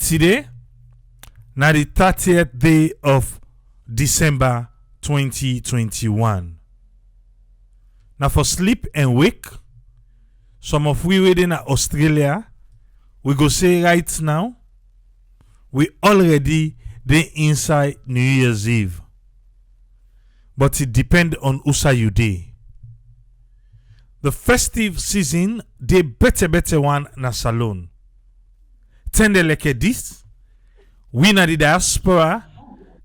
Today, now the 30th day of December 2021. Now for sleep and wake, some of we within Australia, we go say right now, we already dey inside New Year's Eve. But it depends on who you dey. The festive season, dey better one na salon. Tende like this, we na the diaspora,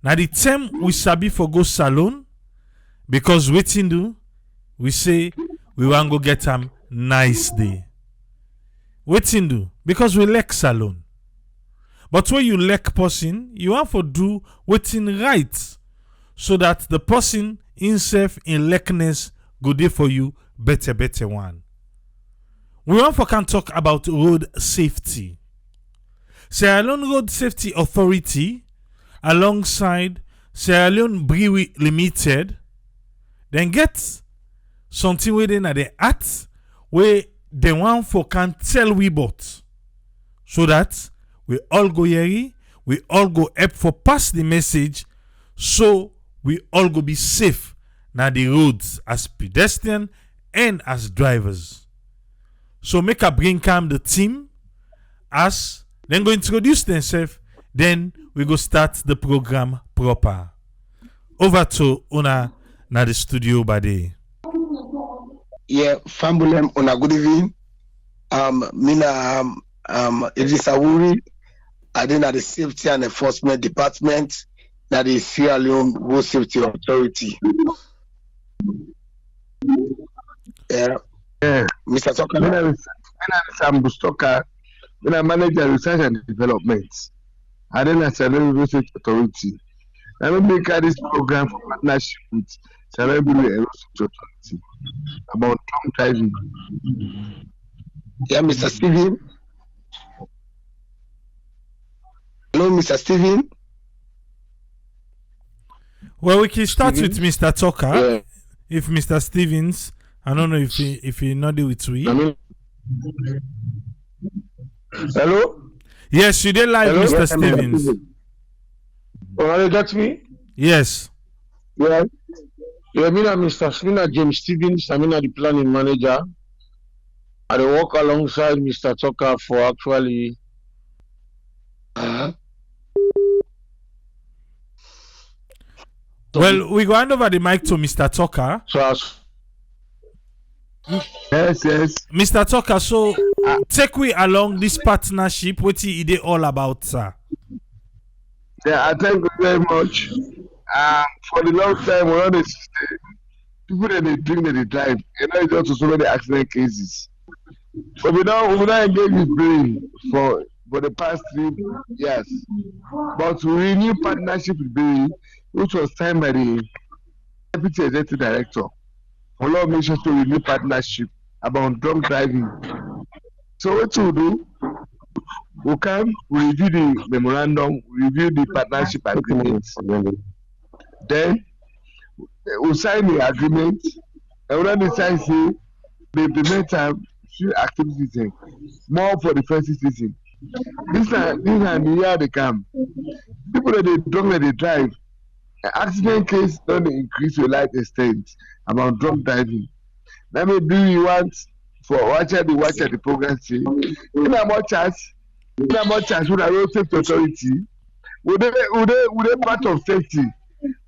na the time we sabi for go salon, because wetin do, we say we want go get nice day. Wetin do, because we like salon. But when you like person, you want to do wetin right, so that the person himself in likeness go dey for you better one. We want to can talk about road safety. Sierra Leone Road Safety Authority, alongside Sierra Leone Brewery Limited, then get something within at the act where they want for can tell we bought, so that we all go here, we all go help for pass the message, so we all go be safe na the roads as pedestrian and as drivers. So make a bring calm the team as then go introduce themselves, then we go start the program proper. Over to Una na the studio by day. Yeah, Fambulem Una, good evening. Mina Idris Awuri, I then at the Safety and Enforcement Department, that is Sierra Leone Road Safety Authority. Yeah. Mr. Soka. Mina Sam Bustoka, Mina Manager Research and Development. I then at Sierra Leone Road Safety Authority. I will make this program for partnership with Sierra Leone Road Safety Authority about drunk driving. Yeah, Mr. Steven. Hello, Mr. Steven. Well, we can start Stevens? with Mr. Tucker. Yeah. If Mr. Stevens, I don't know if he not do with we. Hello? Yes, you did live, Hello? Mr. Yes, Stevens. Oh, that's me? Yes. Yeah. Yeah, Mr. James Stevens, I'm the planning manager. I work alongside Mr. Tucker for actually. Well, we go hand over the mic to Mr. Tucker. Yes. Mr. Tucker, so take we along this partnership. What is it all about, sir? Yeah, I thank you very much. For the long time, we always people that they drink, that they drive, and now it's also so many accident cases. But we don't engage with brain for the past 3 years. But we renew partnership with Brewery, which was signed by the Deputy Executive Director. For law mission to renew partnership about drunk driving. So what we do? We come, we review the memorandum, review the partnership agreements. Then we sign the agreement, and when they sign, say they implement few activities more for the first season. This time the year they come. People that they drunk, that they drive, accident case don't increase to a large extent about drunk driving. That may be we want for watch at the program say, in a much as with a road safety authority, would they part of safety?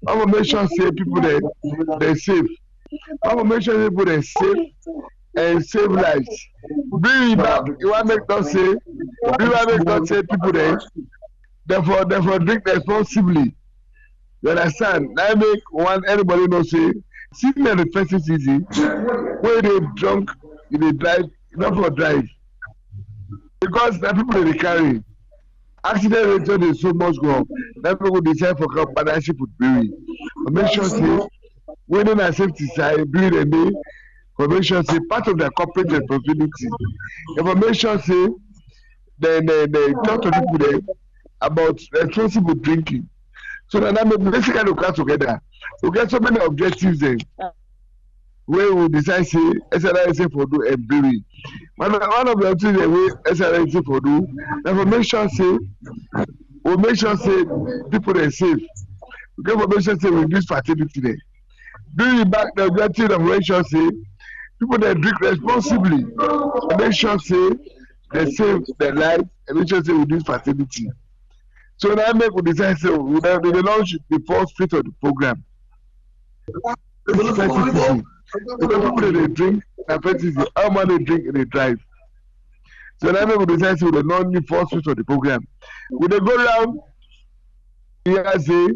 I will make sure say people they're safe. I will make sure people they're safe and save lives. Bring back, you want to make them say people there. Therefore drink responsibly. You understand? I make one anybody know say sitting in the first season where they drunk, they drive, not for drive. Because the people they carry. Accident rate is so much go up. That people decide for partnership with Brewery. Make sure say when in a safety side, Brewery and they information say part of their corporate responsibility. Information say they talk to people there about responsible drinking. So that basically we come together. We get so many objectives there. where we decide say SLRSA for do a brewery. One of the things that we SLRSA for do, na for make sure say people are safe. We get for make sure say we reduce fertility there. During back the objective of make sure say people that drink responsibly, make sure say they save their life, and make sure say we reduce fertility. So now make we decide say we launch the first phase of the program. Because people they drink, how much they drink and they drive. So now make we decide say we launch the first phase of the program. We dey go round here say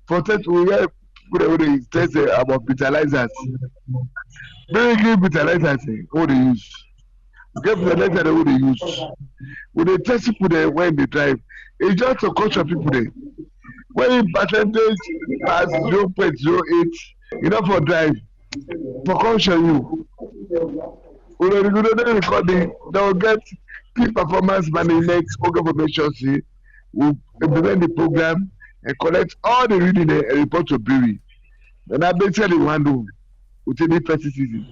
for test we hear people dey test about fertilizers. Very fertilizers wey dey use. Get fertilizer wey dey use. We dey test people there when they drive. It's just to caution people there. When percentage pass 0.08, enough for drive. For caution you. We dey recording. They will get peak performance management information. See, we implement the program and collect all the reading and report to Brewery. And I basically want to within the first season.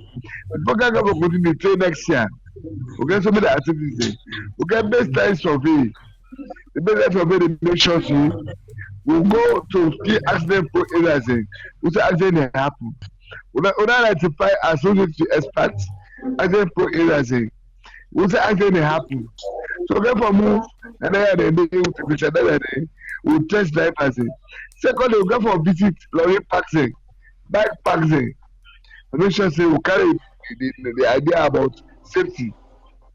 The program will continue till next year. We get so many activities there. We get baseline survey. The baseline survey dey make sure say we go to key accident pro areas we say accident dey happen. We don identify associated to experts accident pro areas we say accident dey happen. So get for move and then we test drivers. Secondly, we go for visit lorry parks bike parks make sure say we carry the idea about safety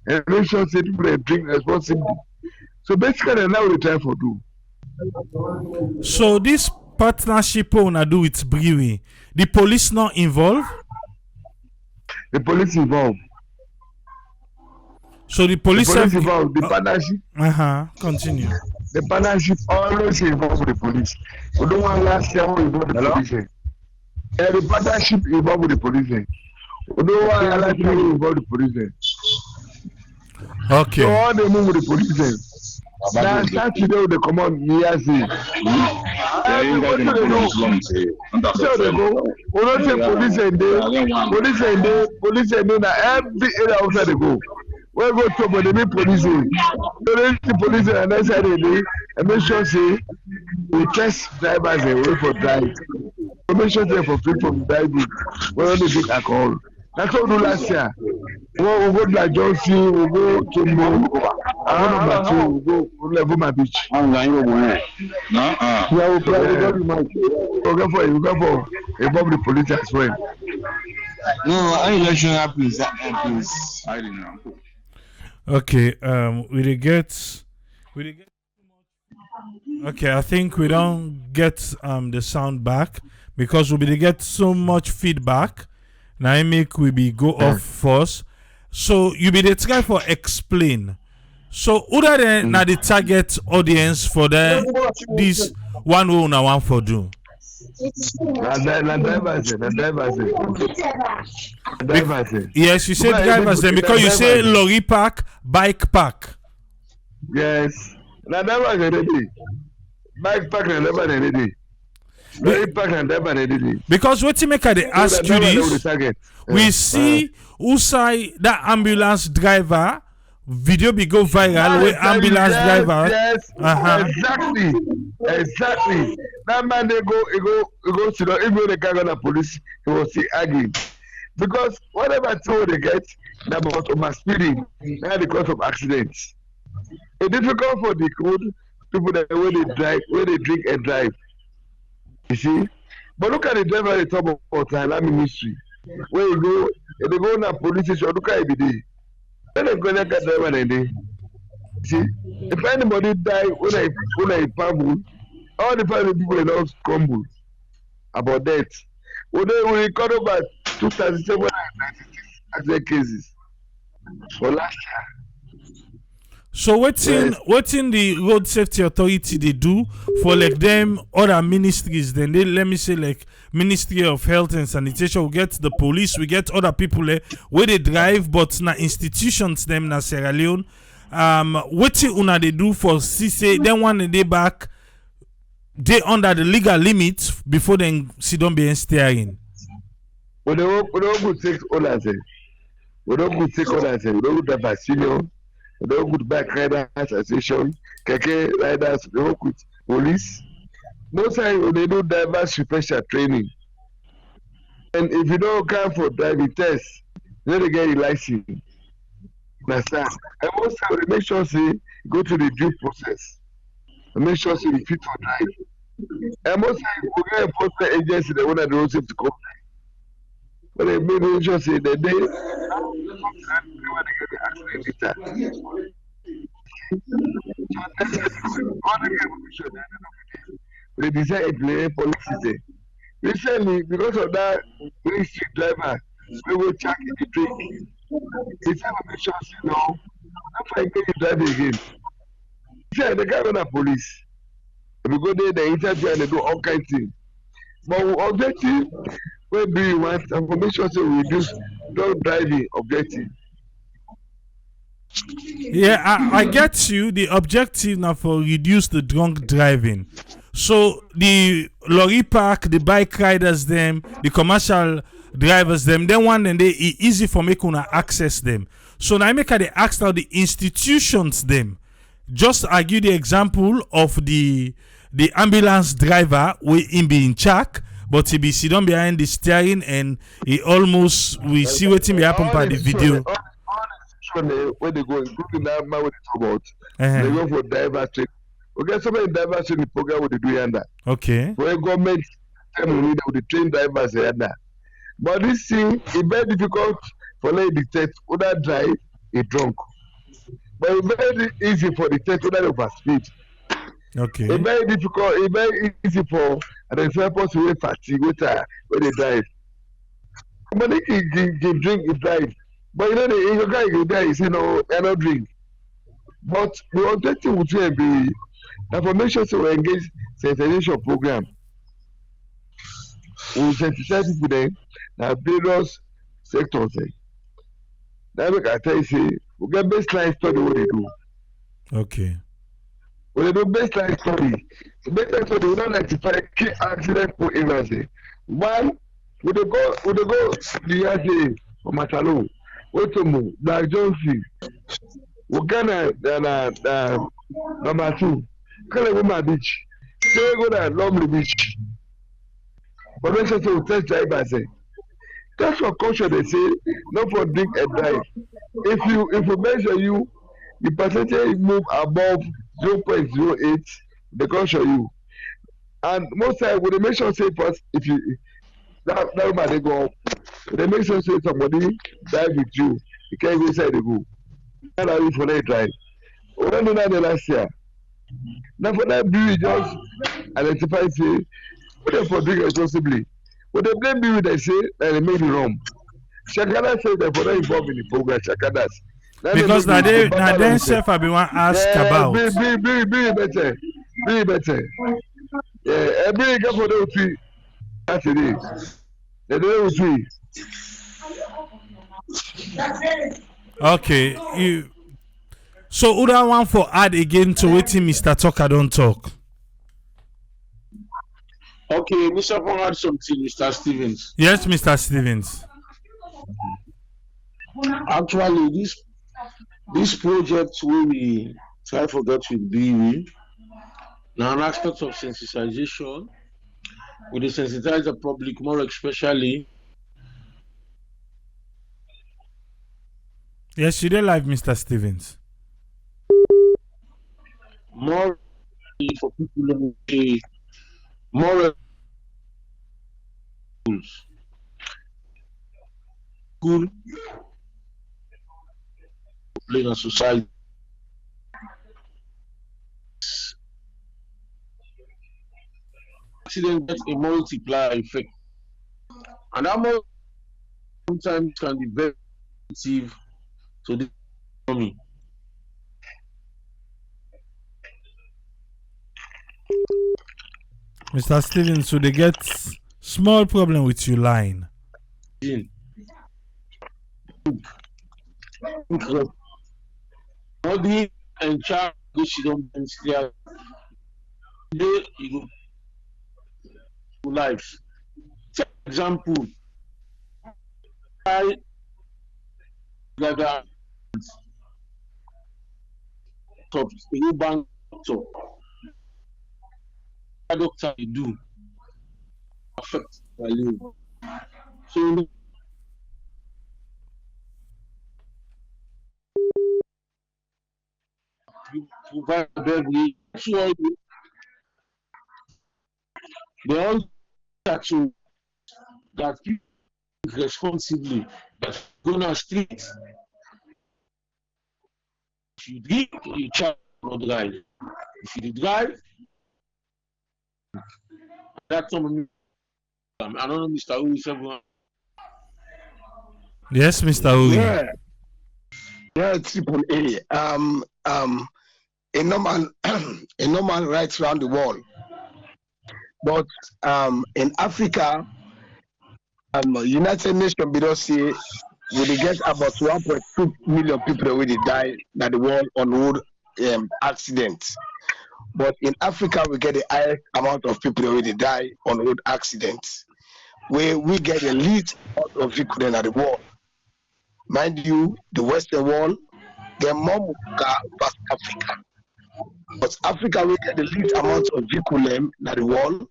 and make sure say people dey drink responsibly. So basically now we try for do. So this partnership una do with Brewery, the police not involved? The police involved. So the police involved. The partnership. Continue. The partnership always involves the police. We don't want last year we involve the police. And the partnership involved with the police. We don't want last year we involve the police. Okay. So all they move with the police. Now Saturday they come on New Year's Eve. What do they do? So they go. We don't say police and they now every area outside they go. We go to but they meet police. So they see police and that's how they do. And make sure say we test drivers and wait for drive. We make sure they for free from driving. We don't drink alcohol. That's what we do last year. We go to Johnson, we go to Mo, number 2, we go to Leone Beach. Yeah, we go for involve the police as well. No, election happens. I don't know. Okay, we get. Okay, I think we don't get the sound back because we get so much feedback. Now I make we be go off first. So you be the try for explain. So other than now the target audience for this one we una want for do. Yes, you say drivers then because you say lorry park, bike park. Yes, na drivers already. Bike park na never already. Lorry park na never already. Because what you make they ask you this, we see Usai that ambulance driver video be go viral with ambulance driver. Yes, exactly. That man they go to the even the guy on the police he will see arguing because whatever toll they get about overspeeding now the cause of accidents. It's difficult for the code people that when they drive, when they drink and drive. You see, but look at the driver at the top of Thailand ministry. Where you go, if they go on a police station, look at every day. When they go to the driver and they see, if anybody die when I pamble, all the family people they don't crumble about that. When they will record about 2,796 accident cases for last year. So what's in the road safety authority they do for like them other ministries? Then they let me say like Ministry of Health and Sanitation. We get the police, we get other people where they drive, but na institutions them na Sierra Leone. What una they do for CC? Then one day back, they under the legal limits before then sit down being steering. we don't go take owners. We don't go take owners. We don't go drive senior. We don't go bike riders association, keke riders. We work with police. Most times they do diverse special training. And if you don't come for driving test, then they get a license. Understand? And most times they make sure say go to the due process. And make sure say you fit for drive. And most times we get enforcement agency the one that the road safety company. But they make sure say the day when they get the accident later. They design a delay policy. Recently, because of that very strict driver, we will check the drink. It's a mission, no, not for you drive again. Yeah, the guy on the police. We go there, they interview and they do all kinds of things. But we objective, when do you want information to reduce drunk driving objective? Yeah, I get you. The objective now for reduce the drunk driving. So the lorry park, the bike riders, them, the commercial drivers, them, then one and they easy for me to access them. So now I make the ask now the institutions them. Just argue the example of the ambulance driver we in being check, but he be sit down behind the steering and he almost we see what him happen by the video. When they go, including that man with the about, they go for driver training. Okay, so many drivers in the program what they do under. Okay. For a government time we need to train drivers under. But this thing is very difficult for them to detect whether drive a drunk. But it's very easy for the test whether overspeed. Okay. It's very difficult, it's very easy for identify person with fatigue when they drive. But they can drink and drive. But you know the guy go there, he say no, I don't drink. But the objective would be information so we engage sensitization program. We sensitize people then na various sectors. That make I tell you say we get baseline study what they do. Okay. When they do baseline study we don't identify key accident for areas. One, we dey go the other for Matalo, Otomo, Black Johnson. We get number 2, Kalewuma Beach. Say go to Lumley Beach. But when say we test drivers, that's for caution they say not for drink and drive. If you measure you, the percentage move above 0.08, they caution you. And most times when they make sure say first, if you that woman they go up, they make sure say somebody drive with you, you can't go inside the go. That's how you for that drive. We don't do that the last year. Now for that we just identify say what for drink responsibly. When they blame me, they say that they made it wrong. Shakada said that for not involved in the program, Shakadas. Because now then self I be one ask about. Be better. Yeah, every guy for the three. That's it is. They don't three. Okay, so who that one for add again to waiting Mr. Tucker don't talk. Okay, Mr. Pong had something, Mr. Stevens. Yes, Mr. Stevens. Actually, this project will we try to get with BE. Now, an aspect of sensitization, we desensitize the public more especially. Yes, you did live, Mr. Stevens. More for people to more school playing a society. Accident gets a multiplier effect, and that sometimes can be very negative to the economy. Mr. Stevens, so they get small problem with your line. Body and child which you don't steer. Today you go to life. For example, I that are top bank doctor do affect value. So you provide every so they all have to that people responsibly that go on street. If you drink, you child not drive. If you drive, that's some I don't know Mr. Who is everyone. Yes, Mr. Uri. Yeah, triple A. A normal, a normal right around the world. But in Africa, United Nations because say we get about 1.2 million people already die in the world on road accidents. But in Africa, we get the highest amount of people already die on road accidents, where we get the least amount of people in the world. Mind you, the Western world get more car past Africa. But Africa, we get the least amount of vehicle in the world.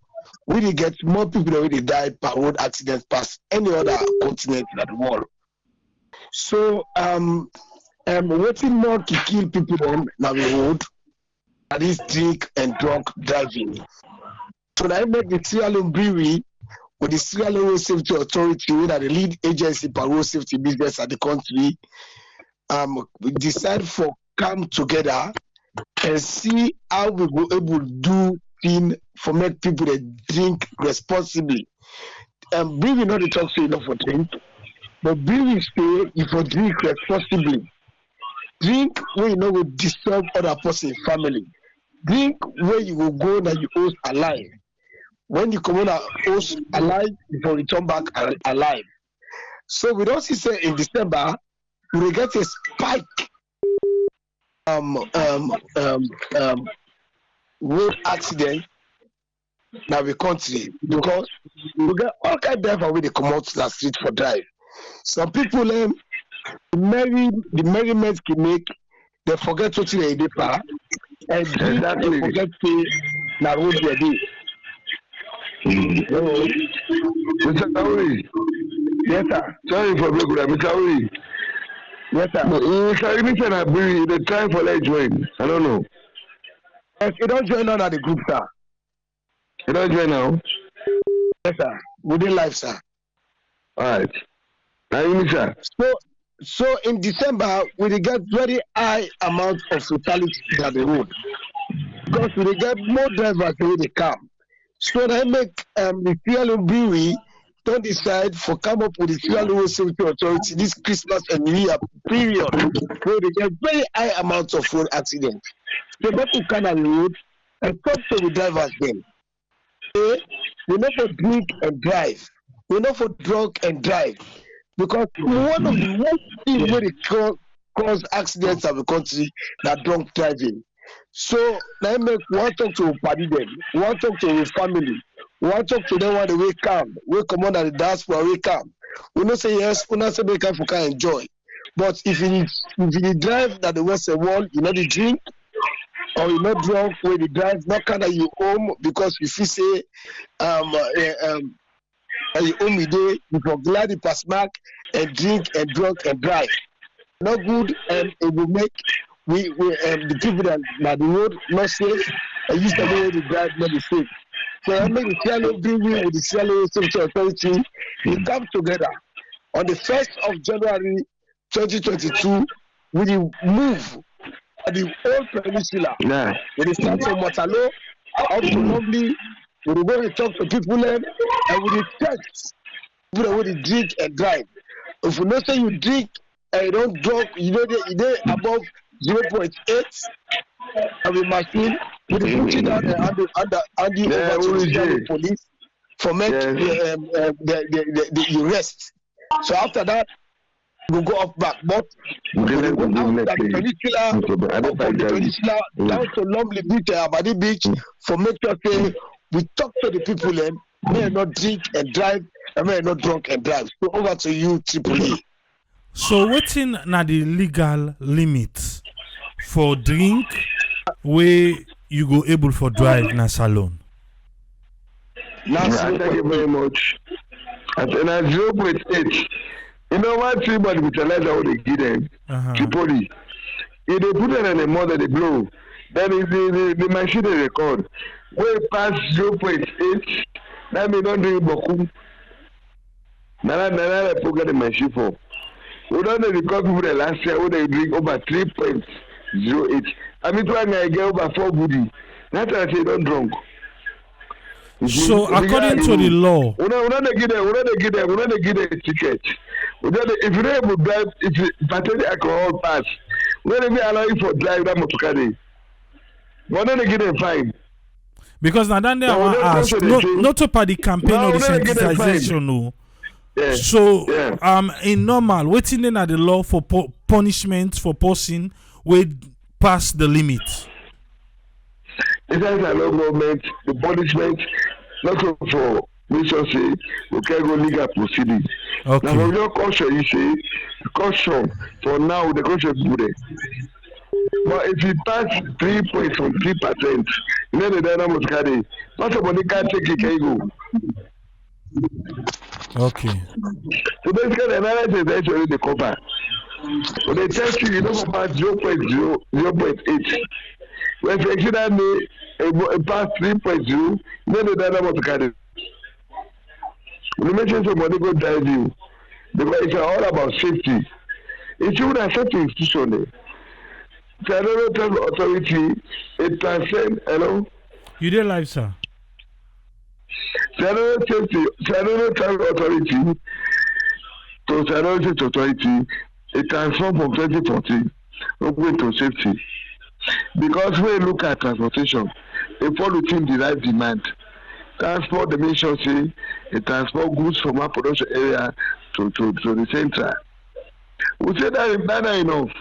We get more people already die per road accident past any other continent in the world. So, waiting more to kill people on the road, that is drink and drunk driving. So I make the Sierra Leone Brewery with the Sierra Leone Road Safety Authority, which are the lead agency for road safety business at the country. We decide for come together and see how we will able to do things for make people that drink responsibly. Brewery not the talk say enough for drink, but brewery say if you drink responsibly. Drink where you know will disturb other person's family. Drink where you will go that you host alive. When you come on a host alive, you will return back alive. So we don't see say in December we will get a spike road accident now the country because we get all kind of driver wey dey comot the street for drive. Some people the merriment can make they forget wetin dey dey for and they forget say na road dey dey. Mr. Uri. Yes sir. Sorry for break with Mr. Uri. Yes sir. Mr. Unison I bring the time for let's join. I don't know. Yes, you don't join on at the group sir. You don't join now? Yes sir. Within life sir. Alright. Now Unison. So in December we get very high amount of fatality on the road because we get more drivers wey dey come. So they make the Sierra Leone Brewery don't decide for come up with the Sierra Leone Safety Authority this Christmas and New Year period where they get very high amounts of road accidents. So people come on the road and talk to the drivers then. We not for drink and drive. We not for drunk and drive. Because one of the worst things where they cause accidents in the country that drunk driving. So now make one talk to party them, one talk to the family, one talk to them when they wake up, we come on at the diaspora, wake up. We not say yes, we not say they can enjoy. But if you drive that the Western world, you know the drink, or you not drunk when you drive, not kind of you home because if you say you home me day, you for glad you pass back and drink and drunk and drive. Not good and it will make we the people that the road not safe and use the way to drive not be safe. So I make the Sierra Leone Brewery with the Sierra Leone Safety Authority, we come together on the 1st of January 2022 with the move at the whole peninsula. Yeah. We start from Waterloo up to Lovely, we go and talk to people and we will test people that will drink and drive. If you not say you drink and you don't drink, you know they above 0.8 of the machine, we will put it down and hand you over to the police for make the arrest. So after that, we go up back. But we go out the peninsula, from the peninsula down to Lovely Beach, Abadi Beach, for make sure say we talk to the people and they not drink and drive I mean, not drunk and drive. So over to you, Tripoli. So wetin na the legal limit for drink where you go able for drive na salon? Thank you very much. And 0.8. You know what? Everybody with a letter what they give them. Tripoli. If they put it in the mother, they blow. Then the machine they record. Way past 0.8, that means don't drink boku. Nana program the machine for. We don't record people the last year when they drink over 3.08. I mean, when I get over 4 booty, that's why I say don't drunk. So according to the law, we don't give them a ticket. If you don't able to drive, if you partake alcohol pass, we don't even allow you for drive that motorcar. We don't give them fine. Because now then I want to ask, not about the campaign or the sensitization, no. Yeah. So in normal, waiting in at the law for punishment for person will pass the limit. It has a law government, the punishment, not for mission say we can go legal proceeding. Okay. Now for your caution, you say caution for now the caution good. But if you pass 3.3%, you know the dynamic carry. Not somebody can't take it, can you go? Okay. So basically, the analysis is actually the cover. So they test you, don't pass 0.8. When you actually pass 3.0, you know the dynamic carry. When you mention somebody go drive you, because it's all about safety. It should accept the institution. Federal Transport Authority, it transcends, hello? You did live, sir. Federal Transport Authority to Federal State Authority, it transformed from 2014 over to safety. Because when you look at transportation, it fall within the right demand. Transport, the mission say, it transport goods from our production area to the center. We say that is not enough.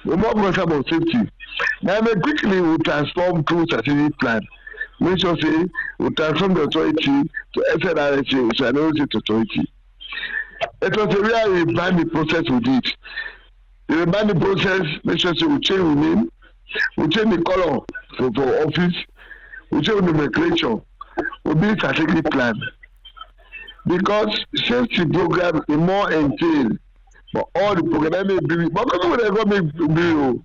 We're more concerned about safety. Now, quickly we transform through strategic plan. Make sure say we transform the authority to SLRSA, so I know it's authority. It was a real rebrand the process we did. The rebrand the process, make sure say we change the name, we change the color for office, we change the nomenclature, we build strategic plan. Because safety program is more entailed. But all the program may be, but people they go make bureau,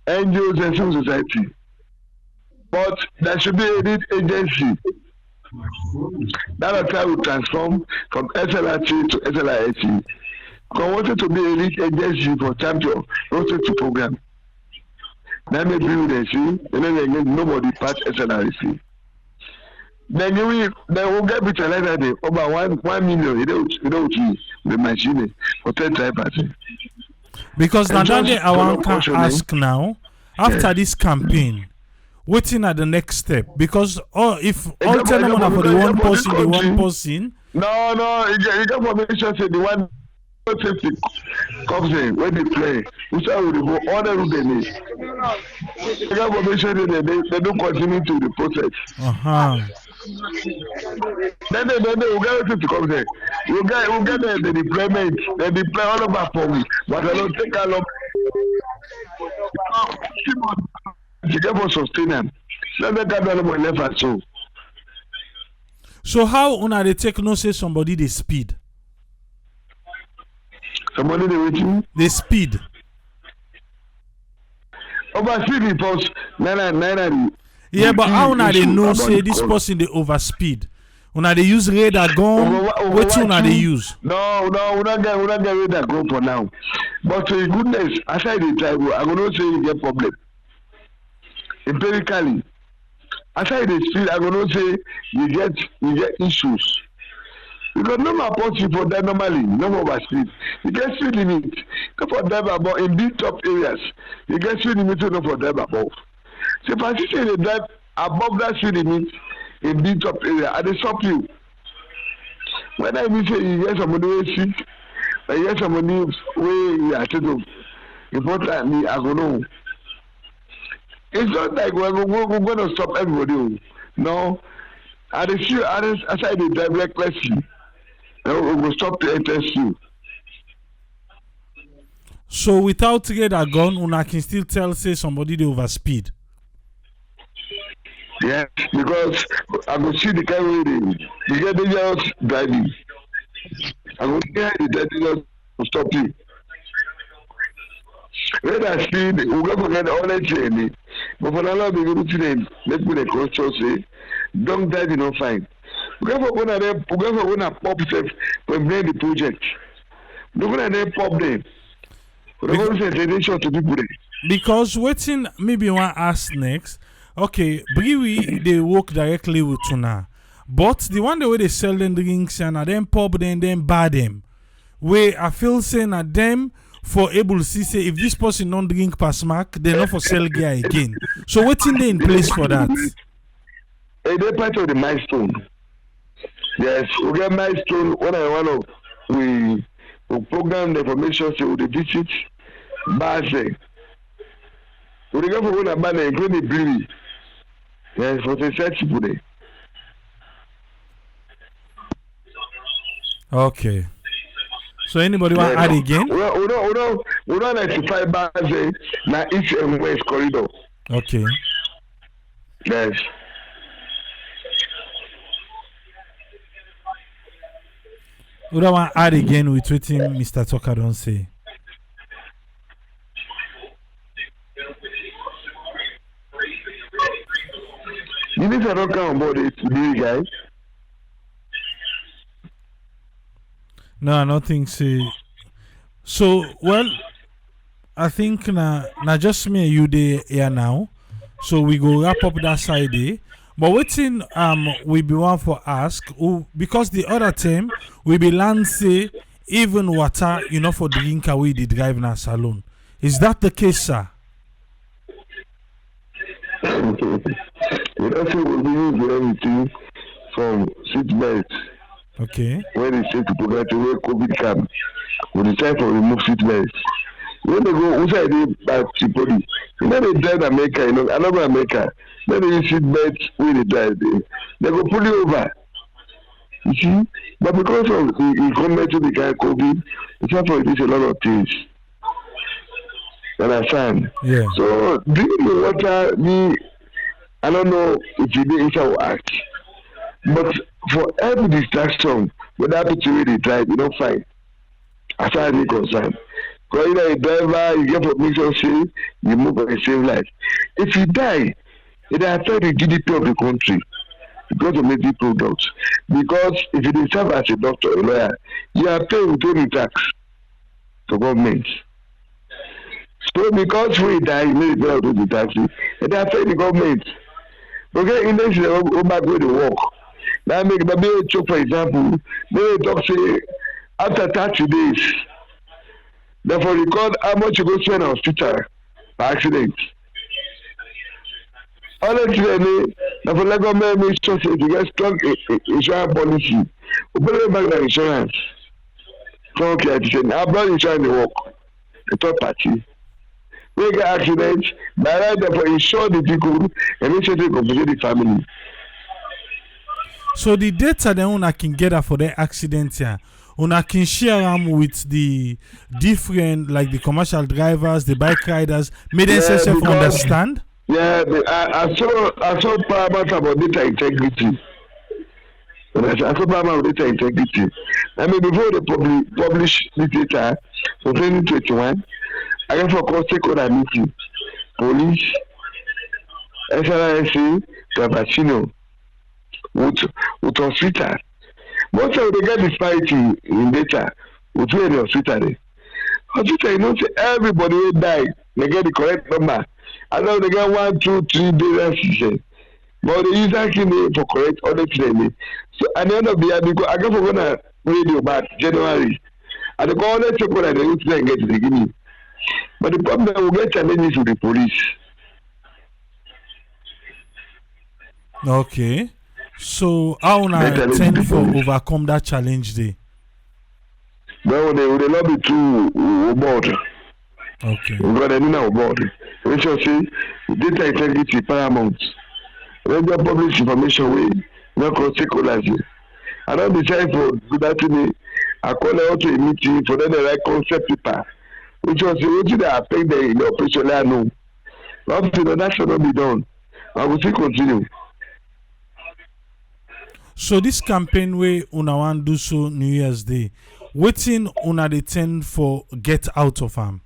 NGOs and civil society. But there should be a lead agency. That's how we transform from SLRSA to SLRSA. Because wanted to be a lead agency for champion, also to program. That may be with the see, and then again nobody pass SLRSA. Then we get vitalized day over 1 million. You don't the machine for 10 drivers. Because now that I want to ask now, after this campaign, waiting at the next step. Because if all 10 of them for the one person, No, you get permission say the one safety comes in when they play. We say we go all the route they need. You get permission they don't continue to the process. Then we get to come there. We get the deployment. They deploy all over for me, but I don't take a lot. You get for sustain them. Let me get them on left and so. So how una they take no say somebody they speed? Somebody they waiting? They speed. Overspeed because nine. Yeah, but how una they know say this person they overspeed? Una they use radar gun? What una they use? No, we don't get radar gun for now. But to goodness, aside the drive, I gonna say you get problem. Empirically, aside the speed, I gonna say you get issues. Because no more possible for that normally, no more overspeed. You get speed limit. No for drive above in these top areas. You get speed limit no for drive above. So if I see say they drive above that speed limit in big top area, I dey stop you. When I mean say you get somebody wey sick, or you get somebody wey you are taking importantly, I go know. It's not like we're going to stop everybody. No, I dey see aside they drive recklessly. we will stop the HSU. So without radar gun, una can still tell say somebody they overspeed. Yes, because I go see the kind way they get dangerous driving. I go hear the dangerous to stop you. When I see we go forget all that journey. But for now, we go to them. Let me the culture say, don't drive, you know, fine. We go for one of them. We go for one of pop self when we the project. Look at them pop them. We go to sensation to people there. Because waiting, maybe one ask next. Okay, Brewery they work directly with tuna, but the one the way they sell them drinks and then pub them, then buy them. Where I feel saying at them for able to see say if this person don't drink pass mark, they not for sell gear again. So waiting they in place for that. They're part of the milestone. Yes, we get milestone one of we program the information so we visit base. We go for one about including the brewery. Yes, for the search people there. Okay. So anybody want to add again? We don't identify base na east and west corridor. Okay. Yes. We don't want to add again with what Mr. Tucker don't say. You need to not come on board today, guys. No, I don't think so. So, well, I think na just me and you there here now. So we go wrap up that side there. But waiting we be one for ask because the other time we be land say even water, you know, for drink away the drive in a salon. Is that the case, sir? We also will use everything from seat belts. Okay. When they say to forget to wear COVID cap, we decide to remove seat belts. When they go inside the back to body, you know they drive America, you know, another America. When they use seat belts when they drive, they go pull you over. You see? But because of the comment to the guy COVID, it's not for this a lot of things. You understand? Yeah. So drinking the water, I don't know if you did will act. But for every distraction, whether to they drive, you don't find. As far as you're concerned. Because you're a driver, you get permission, say, you move and save life. If you die, it affects the GDP of the country because of medical products. Because if you serve as a doctor or a lawyer, you are paying with only tax to government. So because we die, you need to pay out the taxes, it affects the government. Okay, in this go back where they work. Now make the WHO, for example, they talk say after 30 days, therefore record how much you go spend on hospital for accident. Honestly, therefore let government make sure say you get strong insurance policy. We put back the insurance. From okay, I brought insurance to work, the third party. We get accident, by right therefore insure the people and make sure they compensate the family. So the data that una can get for the accident here, una can share them with the different, like the commercial drivers, the bike riders, make them self understand. Yeah, I saw paramount about data integrity. I saw paramount data integrity. I mean, before they publish the data for 2021, I went for a stakeholder meeting. Police, SLRSA, Gabachino, with hospital. Most of they get disparity in data with where the hospital is. Hospital, you know, say everybody will die. They get the correct number. I know they get 1, 2, 3 days. But they use actually for correct other things. So at the end of the year, because I go for one radio back January. And the government check what they need to get to the beginning. But the problem will get challenges with the police. Okay. So how una tend for overcome that challenge there? Well, they will not be too bored. Okay. But they know bored. We shall see data integrity paramount. When they publish information, we not cross stakeholders. I don't decide for that thing. I call out to a meeting for them the right concept paper, which was what they affect the operation. I know. Up to that should not be done. I will still continue. So this campaign where una wan do so New Year's Day, wetin una dey tend for get out of am?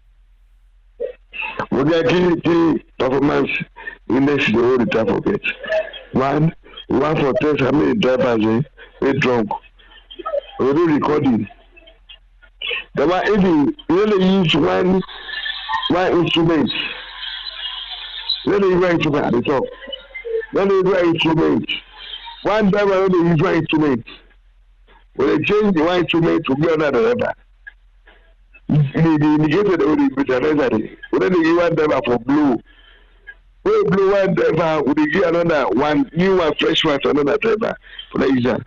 We get key performance index the whole time of it. One for test how many drivers they drunk. We do recording. The one if you really use one instrument. Let me use one instrument at the top. Let me use one instrument. One driver only use one instrument. When they change the one instrument to be another driver. The indicator will be the reservoir. When they give one driver for blue. When blue one driver, will they give another one new one fresh one to another driver for the user.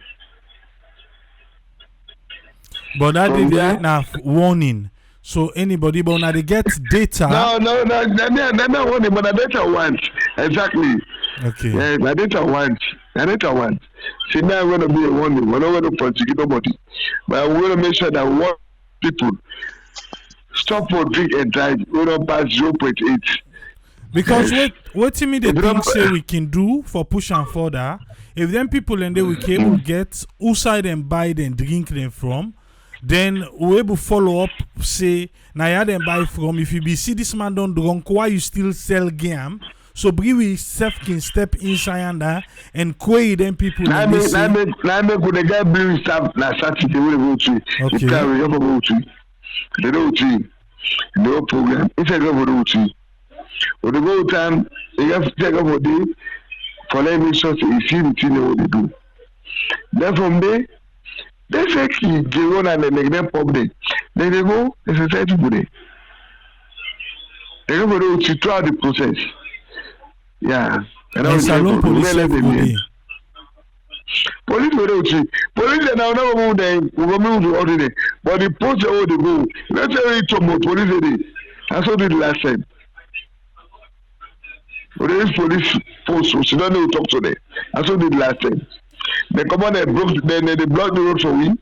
But that did enough warning. So anybody but now they get data. No, they're not warning, but the data want. Exactly. Okay. Yeah, the data want. See, now I'm going to be a warning. We're not going to prosecute nobody. But I'm going to make sure that one people stop for drink and drive. We don't pass 0.8. Because what to me the thing say we can do for push and further, if them people and they we can get who side and buy them drink them from, then we able follow up say now you them buy from. If you be see this man don't drunk, why you still sell game? So Brewery self can step inside and quay them people. Now make the guy Brewery staff na Saturday we go to. Okay. They don't see no program. It's a go for the when they go time, they have to take up for day for let me show you see the thing what they do. Then from there, they say they run and they make them public. Then they go, they say to today. They go for the throughout the process. Yeah. And Salon police go there. Police will do. Police are now move them. We will move to order. But the post all they go. Let's say it's more police today. That's what did last time. But there is police post, so she don't know to talk to them. That's what did last time. They come on and they block the road for we.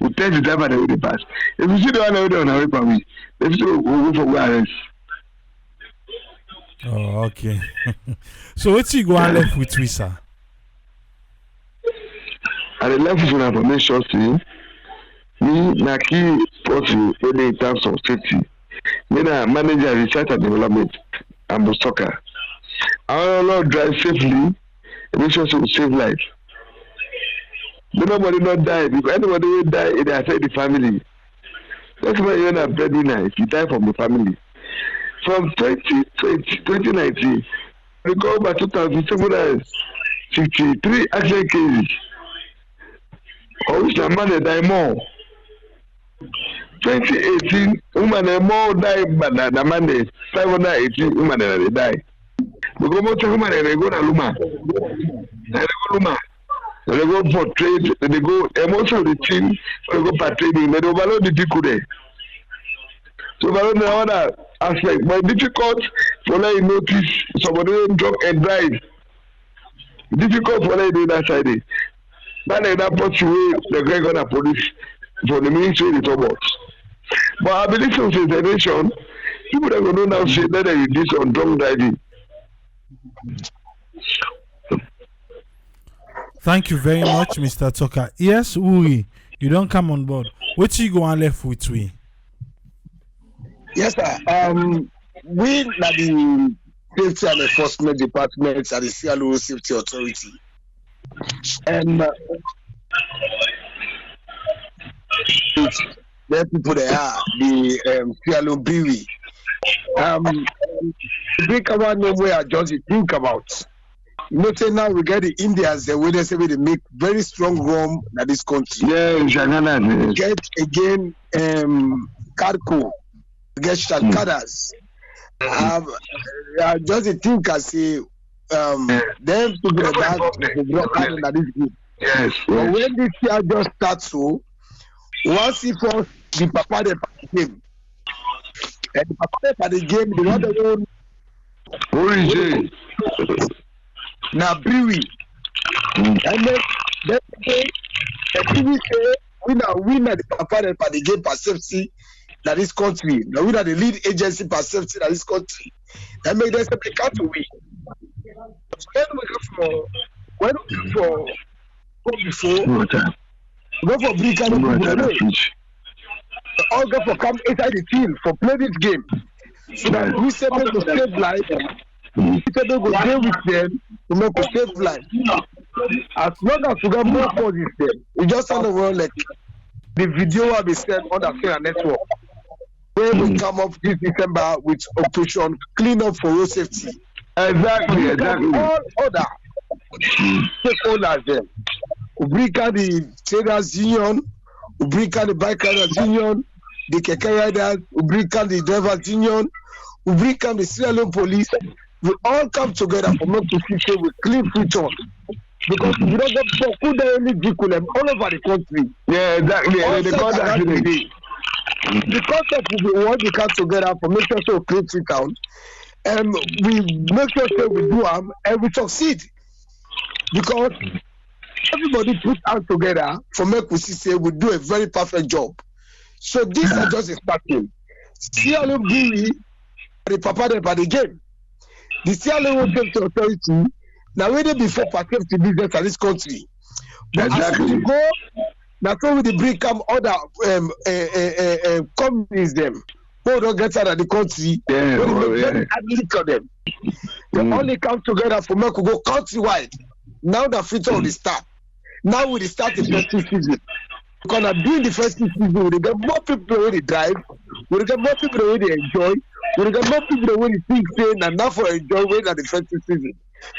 We tell the driver that we pass. If you see the one on our way for we, they still go for arrest. Oh, okay. So what's you go and left with we, sir? And the left is one information see. Me na key person in terms of safety. Me na manager research and development and soccer. I want to drive safely. Make sure to save life. Nobody not die because anybody will die it affect the family. That's why you're not breadwinner if you die from the family. From 2019, we go back to 2,763 accident cases. Of which a man die more. 2018, woman more die, but the man 518 women they die. We go to women and they go to Luma. They go for trade, they go, and most of the team, they go for trading, they overload the people there. So, overload the other aspect, but difficult for them to notice somebody drunk and drive. Difficult for them to do that side. That is that person the Greg on the police for the ministry they talk about. But I believe from sensation, people that go know now say that they reduce on drunk driving. Thank you very much, Mr. Tucker. Yes, Uri, you don't come on board. What you go and left with we? Yes, sir. We na the Safety and Enforcement Department at the SLRSA Safety Authority. And there people there are the SLRSA Brewery. Think about name where I just think about. Notice now we get the Indians the way they say they make very strong rum in this country. Yeah, we get again Carco, we get Shalkadas. I just think I say them people that this group. Yes. But when this year just starts so once he first the papa they game. And the papa for the game, the one that who is it? Now brewery. And then And we say we now the papa and the game per safety that this country. Now we are the lead agency per safety that this country. That make them say they can't win. When we go for break and all go for come inside the field for play this game. So that we say make to save life. We say make go deal with them to make to save life. As long as we got more for this them, we just on the world like the video will be sent on the Fire Network. Where we come up this December with Operation Clean Up for Road Safety. Exactly. All other stakeholders them. We bring out the traders union, we bring out the bike riders union, the keke riders, we bring out the drivers union, we bring out the Sierra Leone police. We all come together for make to see with clean free on. Because we don't get Boku daily curriculum all over the country. Yeah, exactly. The concept will be what we come together for make sure so clean free town. And we make sure that we do and we succeed. Because everybody put out together for make we see say we do a very perfect job. So this is just a starting. Sierra Leone Brewery, the papa them by the game. The Sierra Leone Safety Authority now where they before safety business in this country. But as we go, now so we bring come other companies them who don't get out of the country. Them. They only come together for make we go countrywide. Now the future of the start. Now we start the festive season. Because now during the festive season, we get more people where they drive, we get more people where they enjoy, we get more people where they think saying and now for enjoy when at the festive season.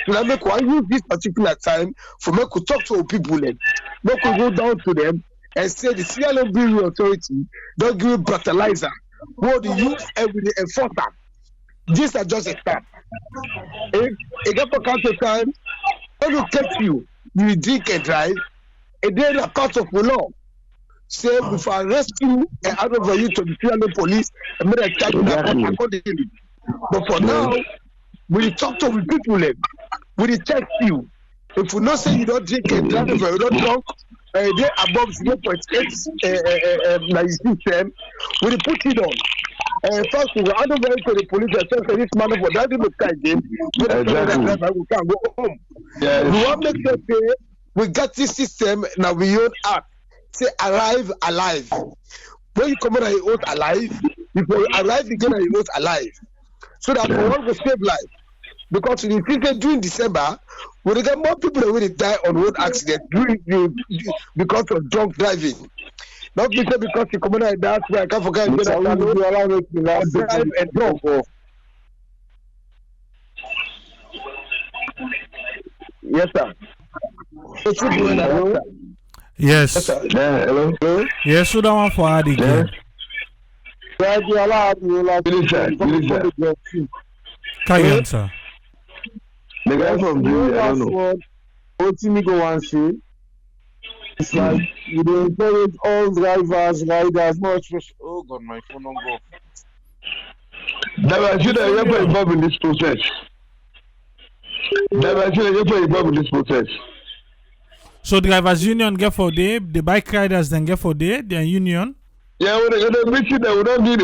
So now make one use this particular time for make we talk to our people then. Make we go down to them and say the Sierra Leone Brewery Authority don't give you fertilizer. What they use every day enforce them. These are just a start. It get for counter time. When you take you drink and drive, and then a part of the law. Say if I rescue and hand over you to the Sierra Leone police and make a charge accordingly. But for now, we talk to the people, we check you. If we not say you don't drink and drive, you don't drunk, they above 0.8 system, we put it on. First, we hand over to the police and say this man for driving the car again. We can go home. Yes. We want to make sure say we got this system now we own act. Say arrive alive. When you come out you own alive, before you arrive again you own alive. So that we want to save life. Because in the during December, we get more people that will die on road accident because of drunk driving. Not because you come out that's why I can't forget to drive and drunk. Yes, sir. Yes. Hello. Yes, so that one for Adi again. Can you answer? The guy from Brewery, I don't know. What me go and say? It's like you don't encourage all drivers, riders, not especially. Oh God, my phone don't go. Never should I ever involved in this process. So the drivers union get for day, the bike riders then get for day, their union. Yeah, we meeting that we don't make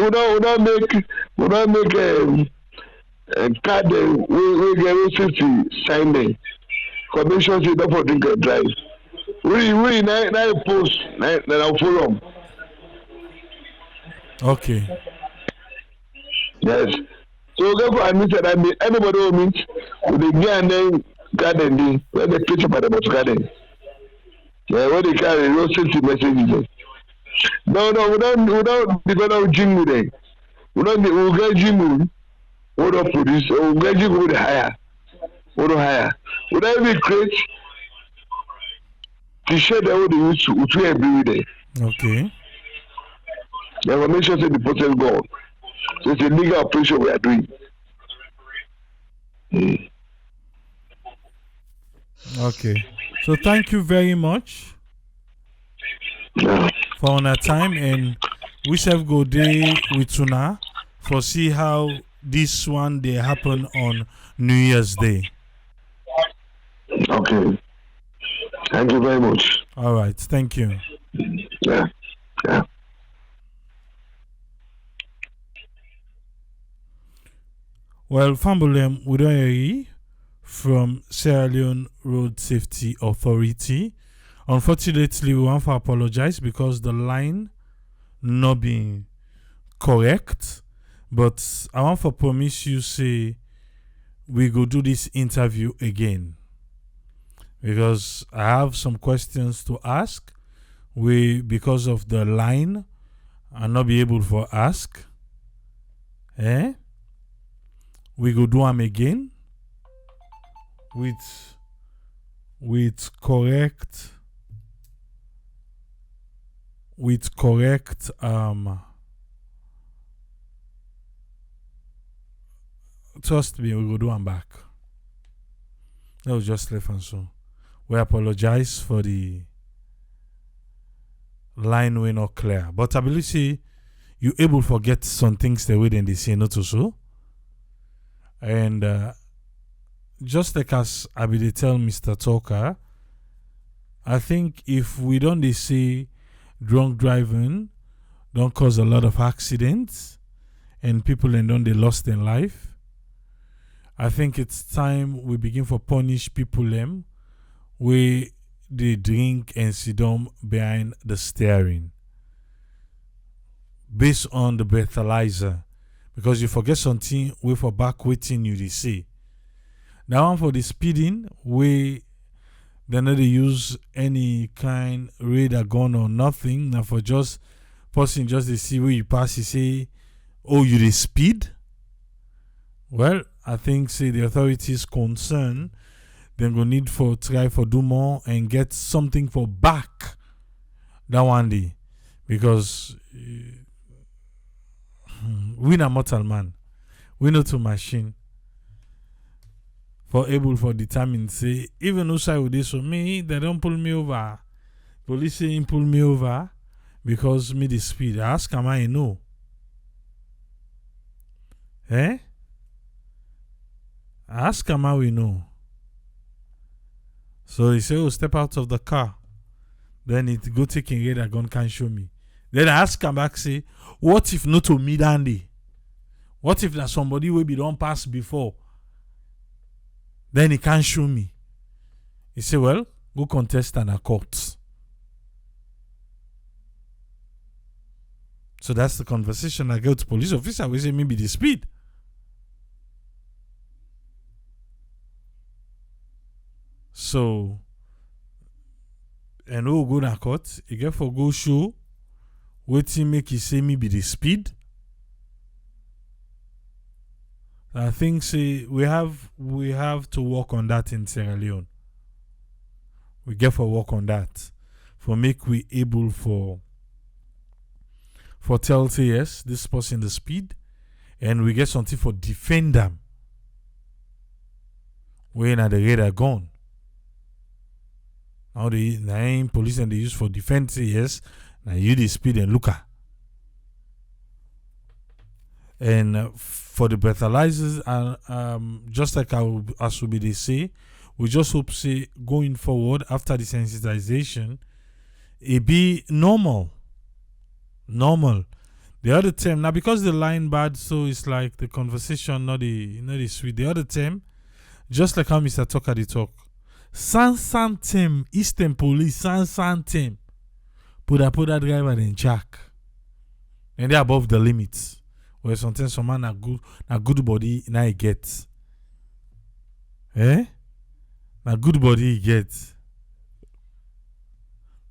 a card we get 50 sign there. Commission say don't for drink and drive. We now post then I'll follow. Okay. Yes. So therefore I mean that anybody who meet with the gear and then garden where they preach about the garden. Yeah, what they carry no safety messages. No, we don't develop gym with them. We get gym we don't produce, we get gym with hire. We don't hire. We don't even create t-shirt that we use to every day. Okay. The information said the process go on. So it's a legal operation we are doing. Okay. So thank you very much for our time, and we shall go there with Tuna for see how this one they happen on New Year's Day. Okay. Thank you very much. All right. Thank you. Yeah. Yeah. Well, Fambulem Udoyeri from Sierra Leone Road Safety Authority. Unfortunately, we want to apologize because the line not being correct. But I want to promise you, say, we go do this interview again. Because I have some questions to ask. Because of the line, I'll not be able to ask. We go do them again with correct trust me, we go do them back. That was just left and so. We apologize for the line way not clear. But I believe see you able to forget some things the way then they say not so. And just like as I be they tell Mr. Talker, I think if we don't they say drunk driving don't cause a lot of accidents and people and don't they lost their life, I think it's time we begin for punish people them where they drink and sit down behind the steering based on the breathalyzer, because you forget something way for back waiting you they say. Now one for the speeding way they not they use any kind radar gun or nothing. Now for just person just they see where you pass, you say, oh, you they speed. Well, I think say the authorities concerned then go need for try for do more and get something for back that one day, because we not mortal man, we not to machine for able for determine say even no side with this for me they don't pull me over. Police saying pull me over because me the speed. I ask am I know. I ask am I we know. So he say, oh, step out of the car. Then it go taking radar gun can show me. Then I ask him back, say, what if not to me dandy? What if there's somebody will be don't pass before? Then he can't show me. He say, well, go contest and a court. So that's the conversation I go to police officer. We say maybe the speed. So, and we'll go to court. You get for go show. Waiting make you say me be the speed. I think say we have to work on that in Sierra Leone. We get for work on that. For make we able for tell say yes, this person the speed, and we get something for defend them. When at the radar gone. Now the nine police and they use for defense say yes. Now you the speed and looker. And for the breathalyzers, just like as we they say, we just hope say going forward after the sensitization, it be normal. The other term now because the line bad, so it's like the conversation not the sweet. The other term, just like how Mr. Talker they talk. San team, Eastern Police, San team. Put that driver in jack. And they're above the limits. Where sometimes some man a good body now he gets. A good body he gets.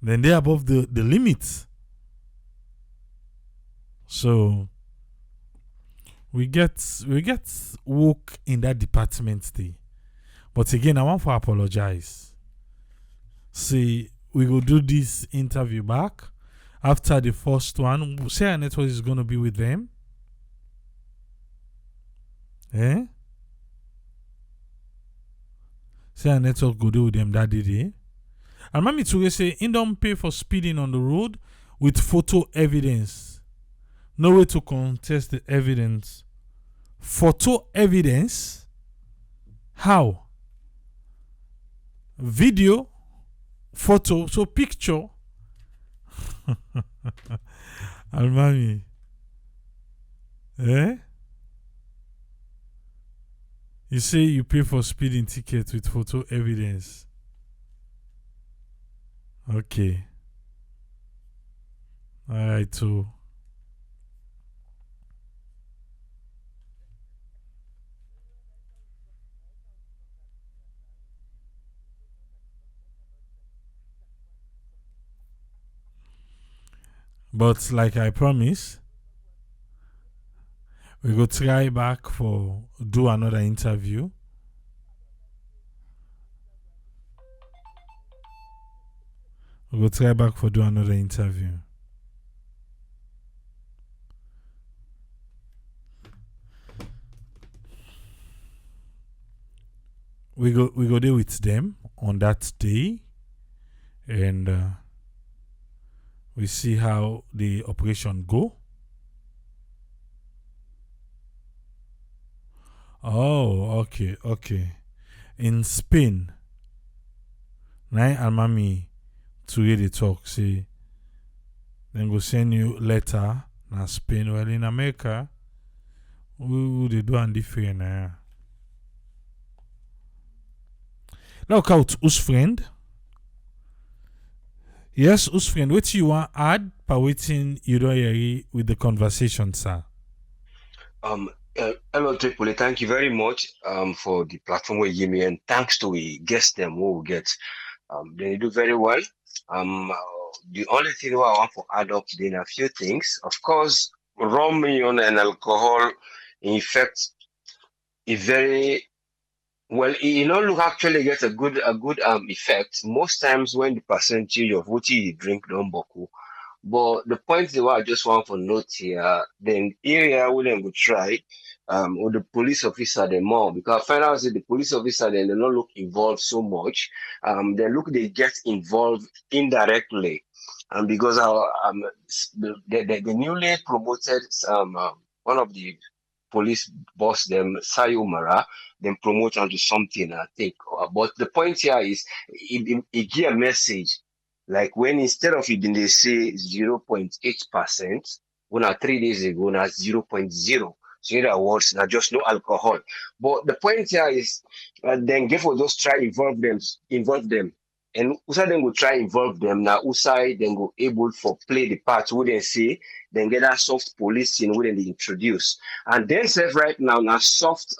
Then they're above the limits. So we get work in that department today. But again, I want to apologize. See, we will do this interview back after the first one. Say our network is going to be with them. Say our network go do with them that day. And Mami Ture say, in don't pay for speeding on the road with photo evidence. No way to contest the evidence. Photo evidence? How? Video photo, so picture. Almami. Eh? You say you pay for speeding ticket with photo evidence. Okay. Alright, so. But like I promise, we go try back for do another interview. We go try back for do another interview. We go there with them on that day, and we see how the operation go. Oh, okay. In Spain, Nai and Mami to read the talk, say, then go send you letter na Spain. Well, in America, we they do and different. Look out, us friend. Yes, us friend. What you want add? By waiting, you don't hear with the conversation, sir. Hello, Tripoli. Thank you very much for the platform we give me, and thanks to the guests them who we get. They do very well. The only thing I want to add up then a few things. Of course, rum and alcohol, in fact, is very well. You know, look actually get a good effect most times when the percentage of what you drink don't boku. But the point is what I just want to note here, then area wouldn't go try or the police officer the more because I find out that the police officer then they not look involved so much. They get involved indirectly. And because the newly promoted one of the police boss them Sayumara, then promote onto something, I think. But the point here is it give a message. Like when instead of it been they say 0.8%, when 3 days ago now 0.0. So in other words, now just no alcohol. But the point here is then give for those try involve them. And Usa then go try involve them. Now Usa then go able for play the part who they say, then get that soft policing where they introduce. And then say right now soft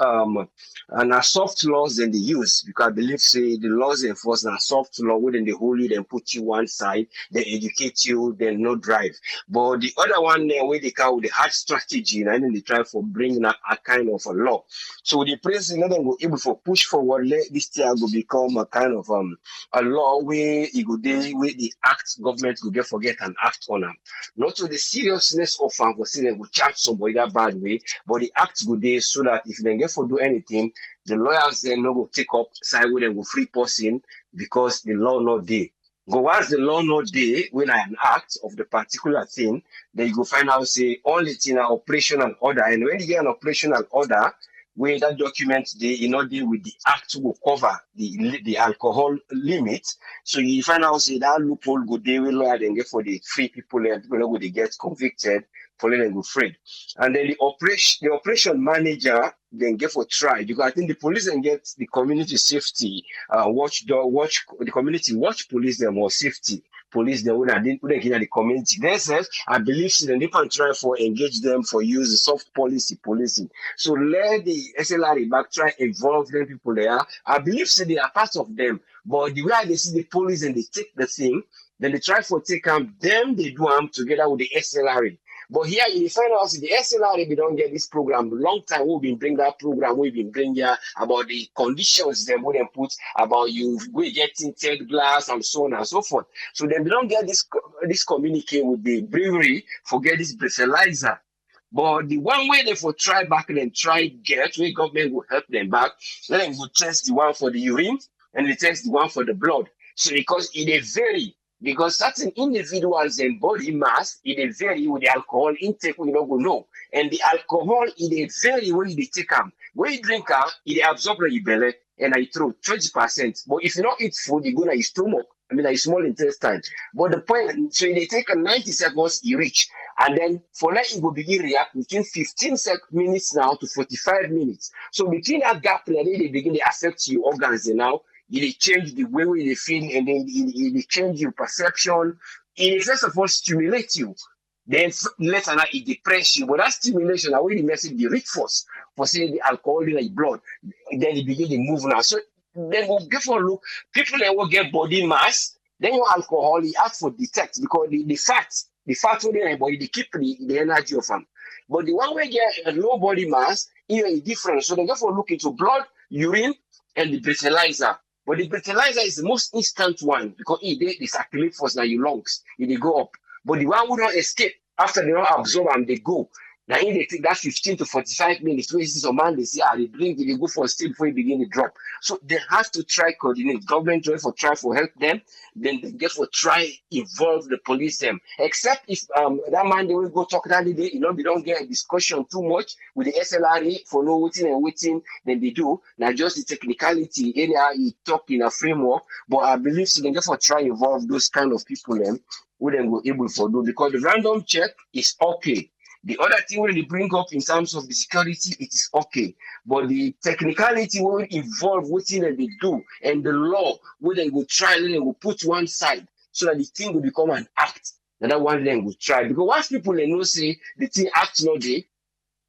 soft laws then they use because I believe say the laws enforced now soft law wouldn't they hold you then put you one side, then educate you, then no drive. But the other one there where they come with the hard strategy and then they try for bringing a kind of a law. So the president then go able for push forward, let this thing go become a kind of a law where it go there where the act government will get forget and act on them. Not to the seriousness of for say they will charge somebody that bad way, but the act go there so that if they get for do anything, the lawyers then no go take up side with them go free person because the law not there. But once the law not there, when I an act of the particular thing, then you go find out say all it's in an operational order. And when you get an operational order, where that document they deal with the act will cover the alcohol limit. So you find out say that loophole go there with lawyer then get for the free people and people go they get convicted for letting them go free. And then the operation manager then get for try because I think the police then get the community safety watch the community watch police them or safety police them when I didn't put in the community. Themselves, I believe they can try for engage them for use soft policy policing. So let the SLRSA back try involve them people there. I believe they are part of them, but the way they see the police and they take the thing, then they try for take them they do them together with the SLRSA. But here you find out the SLRSA we don't get this program long time. We've been bring that program. We've been bring here about the conditions them we put about you getting third glass and so on and so forth. So then they don't get this communicate with the brewery, forget this breathalyzer. But the one way they for try back and then try get where government will help them back, let them go test the one for the urine and they test the one for the blood. So because it is vary. Because certain individuals and body mass, it vary with the alcohol intake, we don't go know. And the alcohol, it vary when you take them. When you drink it absorbs your belly and I throw 20%. But if you don't eat food, you go to your stomach. I mean, like small intestine. But the point, so they take a 90 seconds, you reach. And then for that, it will begin react between 15 minutes now to 45 minutes. So between that gap, they begin to affect your organs now. It change the way you feel, and then it change your perception. It first of all stimulate you. Then later now it depress you. But that stimulation, I will message the rich force for saying the alcohol in your blood. Then it begin to move now. So then we'll get for a look. People that will get body mass, then your alcohol, he ask for detect because the fat within your body, they keep the energy of them. But the one we get a low body mass, is different. So they go for look into blood, urine, and the breathalyzer. But the breathalyzer is the most instant one because they circulate first now your lungs, they go up. But the one who don't escape after they don't absorb and they go. Now they take that 15 to 45 minutes. When you see some man, they say, they drink, they go for a step before you begin to drop. So they have to try coordinate. Government try for help them. Then they get for try involve the police them. Except if that man they will go talk that day, they don't get a discussion too much with the SLRSA for no waiting, then they do. Now just the technicality, anyhow he talk in a framework. But I believe so they get for try involve those kind of people them who then will able to do because the random check is okay. The other thing when they bring up in terms of the security, it is okay. But the technicality will involve what thing that they do and the law, where they will try and they will put one side so that the thing will become an act. And that one then will try. Because once people they know say the thing acts not there,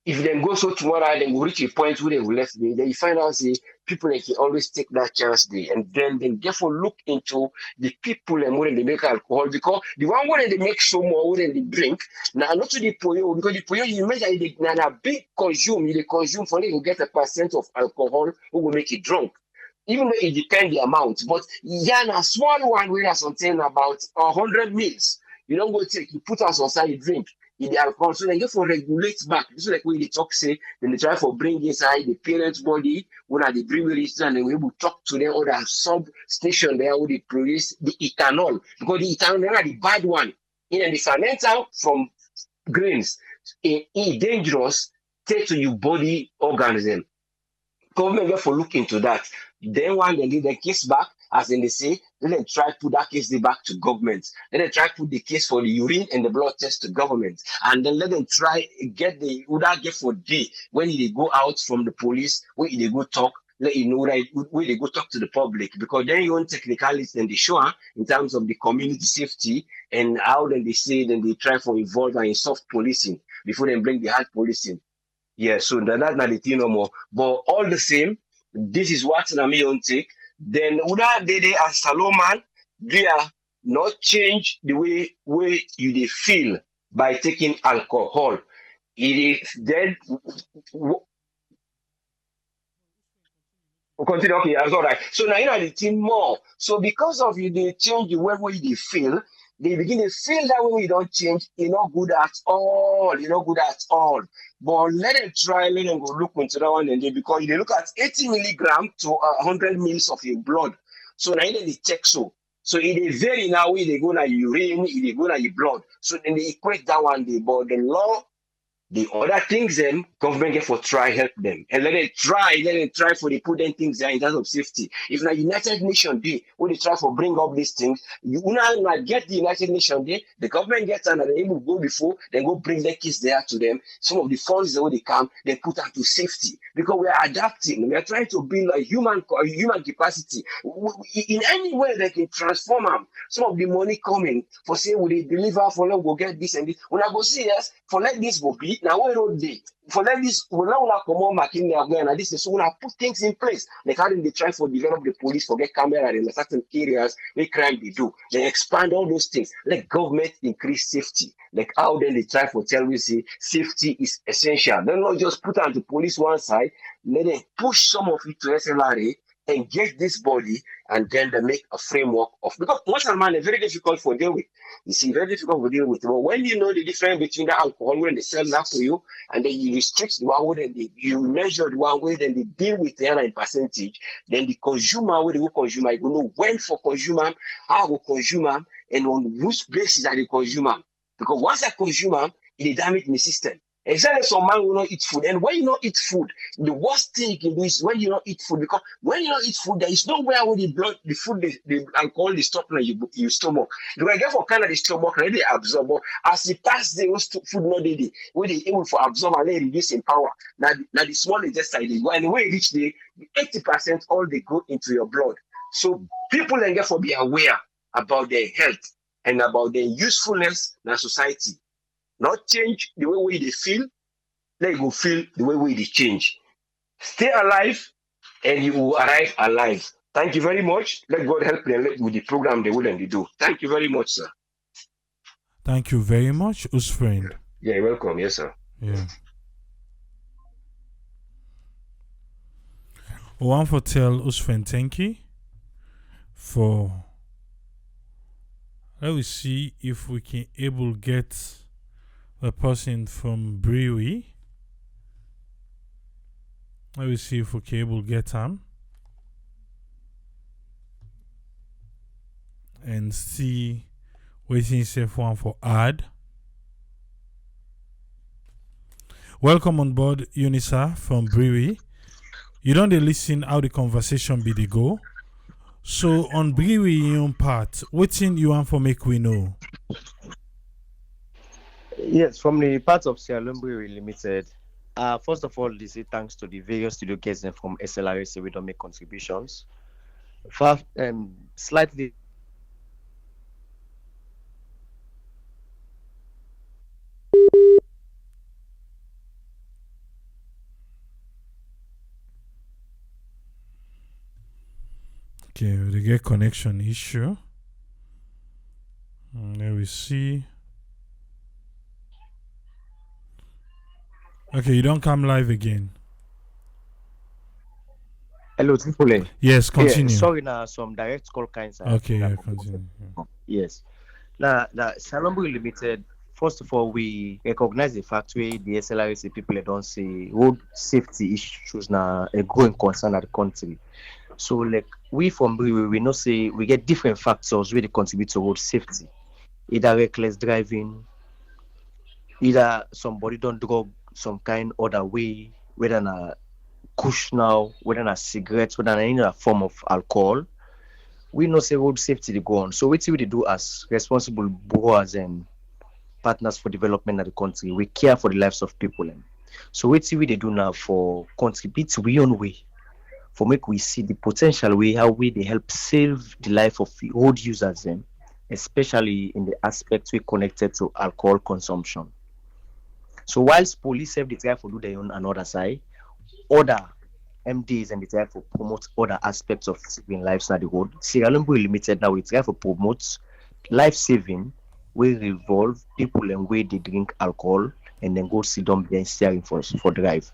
if they go so tomorrow, they will reach a point where they will left me. Then you find out say people like can always take that chance there. And then they therefore look into the people and when they make alcohol because the one when they make so more when they drink, now not to the poyo, because the poyo you measure they na big consume, they consume for you get a percent of alcohol who will make it drunk. Even though it depends the amount, but a small one we are something about 100 mils. You don't go take, you put us outside, you drink. In the alcohol, so they get for regulate back. This is like when they talk, say, then they try for bring inside the parents' body, when are the breweries, and then we will talk to them or the sub-station there where they produce the ethanol. Because the ethanol are the bad one. And the fermenter from grains, it's dangerous, take to your body organism. Government get for look into that. Then one they leave the case back, as in they say, then they try to put that case back to government. Then they try to put the case for the urine and the blood test to government. And then let them try get the Uda get for day when they go out from the police, when they go talk, let you know that when they go talk to the public. Because then you own technicalities and they show in terms of the community safety and how then they say then they try for involvement in soft policing before they bring the hard policing. Yeah, so that's not the thing no more. But all the same, this is what Nami on take. Then Uda Dede as Saloman, they are not change the way you they feel by taking alcohol. It is then continue. Okay, that's all right. So now you know the thing more. So because of you, they change the way they feel. They begin to feel that way you don't change, you're not good at all. You're not good at all. But let them try, let them go look into that one and they because they look at 80 milligrams to 100 mils of your blood. So now they check so. So it is very now way they go to urine, they go to your blood. So then they equate that one day. But the law, the other things them government get for try help them and let them try for the put them things there in terms of safety. If now United Nations Day when they try for bring up these things, you not get the United Nations Day, the government gets and they able to go before, then go bring their kids there to them. Some of the funds that they come, they put them to safety because we are adapting. We are trying to build a human capacity. In any way they can transform them. Some of the money coming for say will they deliver for them go get this and this. When I go see us for let this go be. Now we road day for let this we now come on back in there again and this is so we put things in place like how they try for develop the police for get camera in certain areas where crime they do they expand all those things like government increase safety like how then they try for tell we say safety is essential then not just put on the police one side let them push some of it to SLRSA and get this body and then they make a framework of because once a man is very difficult for deal with. You see, very difficult to deal with. But when you know the difference between the alcohol when they sell that for you and then you restrict the one way then you measure the one way then they deal with the other in percentage, then the consumer will go consumer, you know when for consumer, how will consumer and on which basis are the consumer. Because once I consumer, it damage the system. Exactly, some man will not eat food. And when you not eat food, the worst thing you can do is when you not eat food, because when you not eat food, there is nowhere where the blood, the food, the alcohol, the stop in your stomach. You can get for kind of the stomach, and they absorb. But as it pass the food not daily, where they able for absorb and they reduce in power. Now the small intestine they go, and when you reach the 80%, all they go into your blood. So people then get for be aware about their health and about their usefulness in our society. Not change the way they feel, let go feel the way they change. Stay alive and you will arrive alive. Thank you very much. Let God help them with the program they will and they do. Thank you very much, sir. Thank you very much, Usfriend. Yeah, you're welcome. Yes, sir. Yeah. One for tell Usfriend thank you for. Let me see if we can able get a person from Brewery. Let me see if we can able get him and see waiting safe one for ad. Welcome on board, Unisa from Brewery. You don't listen how the conversation be the go. So on Brewery your part, what thing you want for make we know? Yes, from the part of Sierra Leone Brewery Limited, first of all, they say thanks to the various studio guests from SLRSA, we don't make contributions. Slightly. Okay, we get connection issue. Let me see. Okay, you don't come live again. Hello, Tripoli. Yes, continue. Yeah, sorry, now some direct call kinds. Okay, yeah, continue. Yeah. Yes. Now, Salombo Limited, first of all, we recognize the fact where the SLRSA people don't say road safety issues now a growing concern at the country. So, like, we from Brewery, we know say we get different factors where they contribute to road safety. Either reckless driving, either somebody don't drug some kind other way, whether na kush now, whether na cigarettes, whether na any other form of alcohol. We know say road safety they go on. So what we do as responsible brewers and partners for development of the country, we care for the lives of people. So what we they do now for contribute we own way, for make we see the potential way how we they help save the life of road users, especially in the aspects we connected to alcohol consumption. So whilst police have the try for do their own another side, other MDs and they try to promote other aspects of saving lives on the road. Sierra Leone Limited now we try to promote life saving we revolve people and way they drink alcohol and then go sit down behind steering for drive.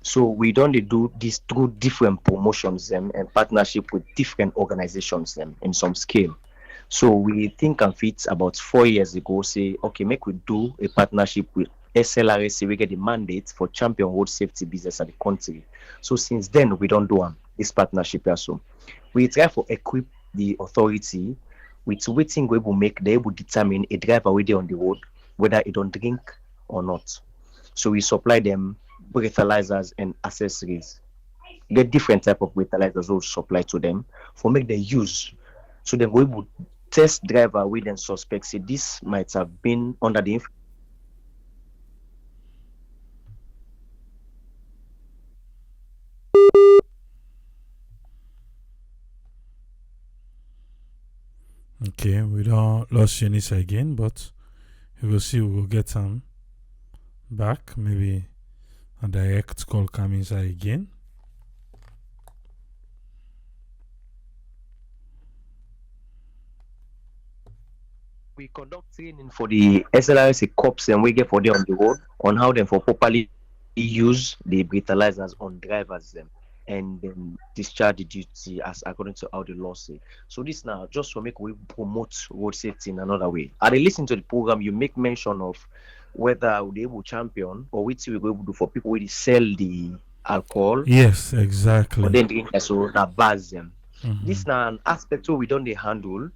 So we don't do this through different promotions and partnership with different organizations in some scale. So we think and fit about 4 years ago say okay, make we do a partnership with SLRSA, we get the mandate for champion road safety business at the country. So since then, we don't do this partnership also. We try to equip the authority with waiting we will make they will determine a driver where they on the road, whether he don't drink or not. So we supply them breathalyzers and accessories. Get different type of breathalyzers also supply to them for make them use. So then we will test driver with them suspect say this might have been under the influence. Okay, we don't lost Eunice again, but we will see. We will get him back. Maybe a direct call coming inside again. We conduct training for the SLRSA cops and we get for them on the road on how them for properly use the breathalyzers on drivers and then discharge the duty as according to how the law say. So this now just to make we promote road safety in another way. As they listen to the program, you make mention of whether they will champion or which we go able to do for people who sell the alcohol. Yes, exactly. Or then drink so that bars them. This now an aspect where we don't they handle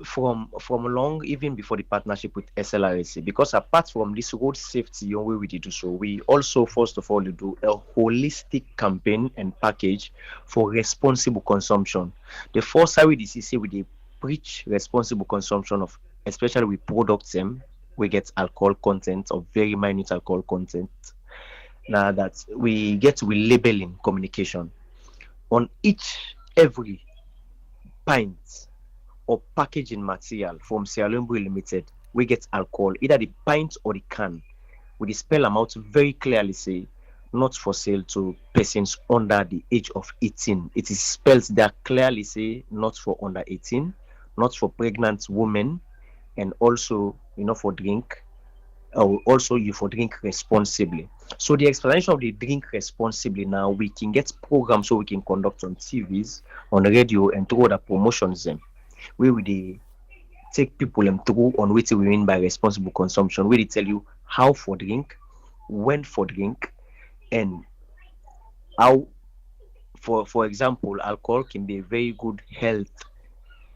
from long, even before the partnership with SLRSA, because apart from this road safety way we did do so, we also first of all do a holistic campaign and package for responsible consumption. The first side we say we dey preach responsible consumption of, especially with products we get alcohol content or very minute alcohol content. Now that we get with labeling communication on each every pint or packaging material from Sierra Leone Limited, we get alcohol, either the pint or the can, with the spell amount very clearly say not for sale to persons under the age of 18. It is spelled that clearly say not for under 18, not for pregnant women, and also for drink, or also you for drink responsibly. So the explanation of the drink responsibly now, we can get programs so we can conduct on TVs, on radio, and through other promotions them where we dey take people through on what we mean by responsible consumption, where they tell you how for drink, when for drink, and how, for example, alcohol can be a very good health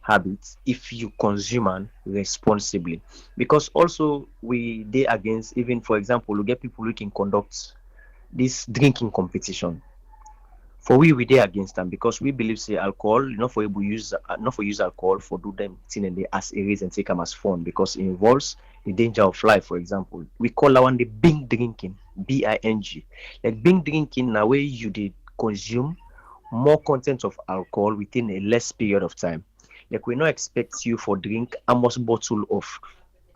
habit if you consume am responsibly. Because also we dey against, even for example, we get people who can conduct this drinking competition. For we dey against them because we believe say alcohol not for use alcohol for do them thing and they as a reason take them as fun, because it involves the danger of life. For example, we call that one the bing drinking, BING. Like bing drinking na where you did consume more content of alcohol within a less period of time. Like we not expect you for drink almost bottle of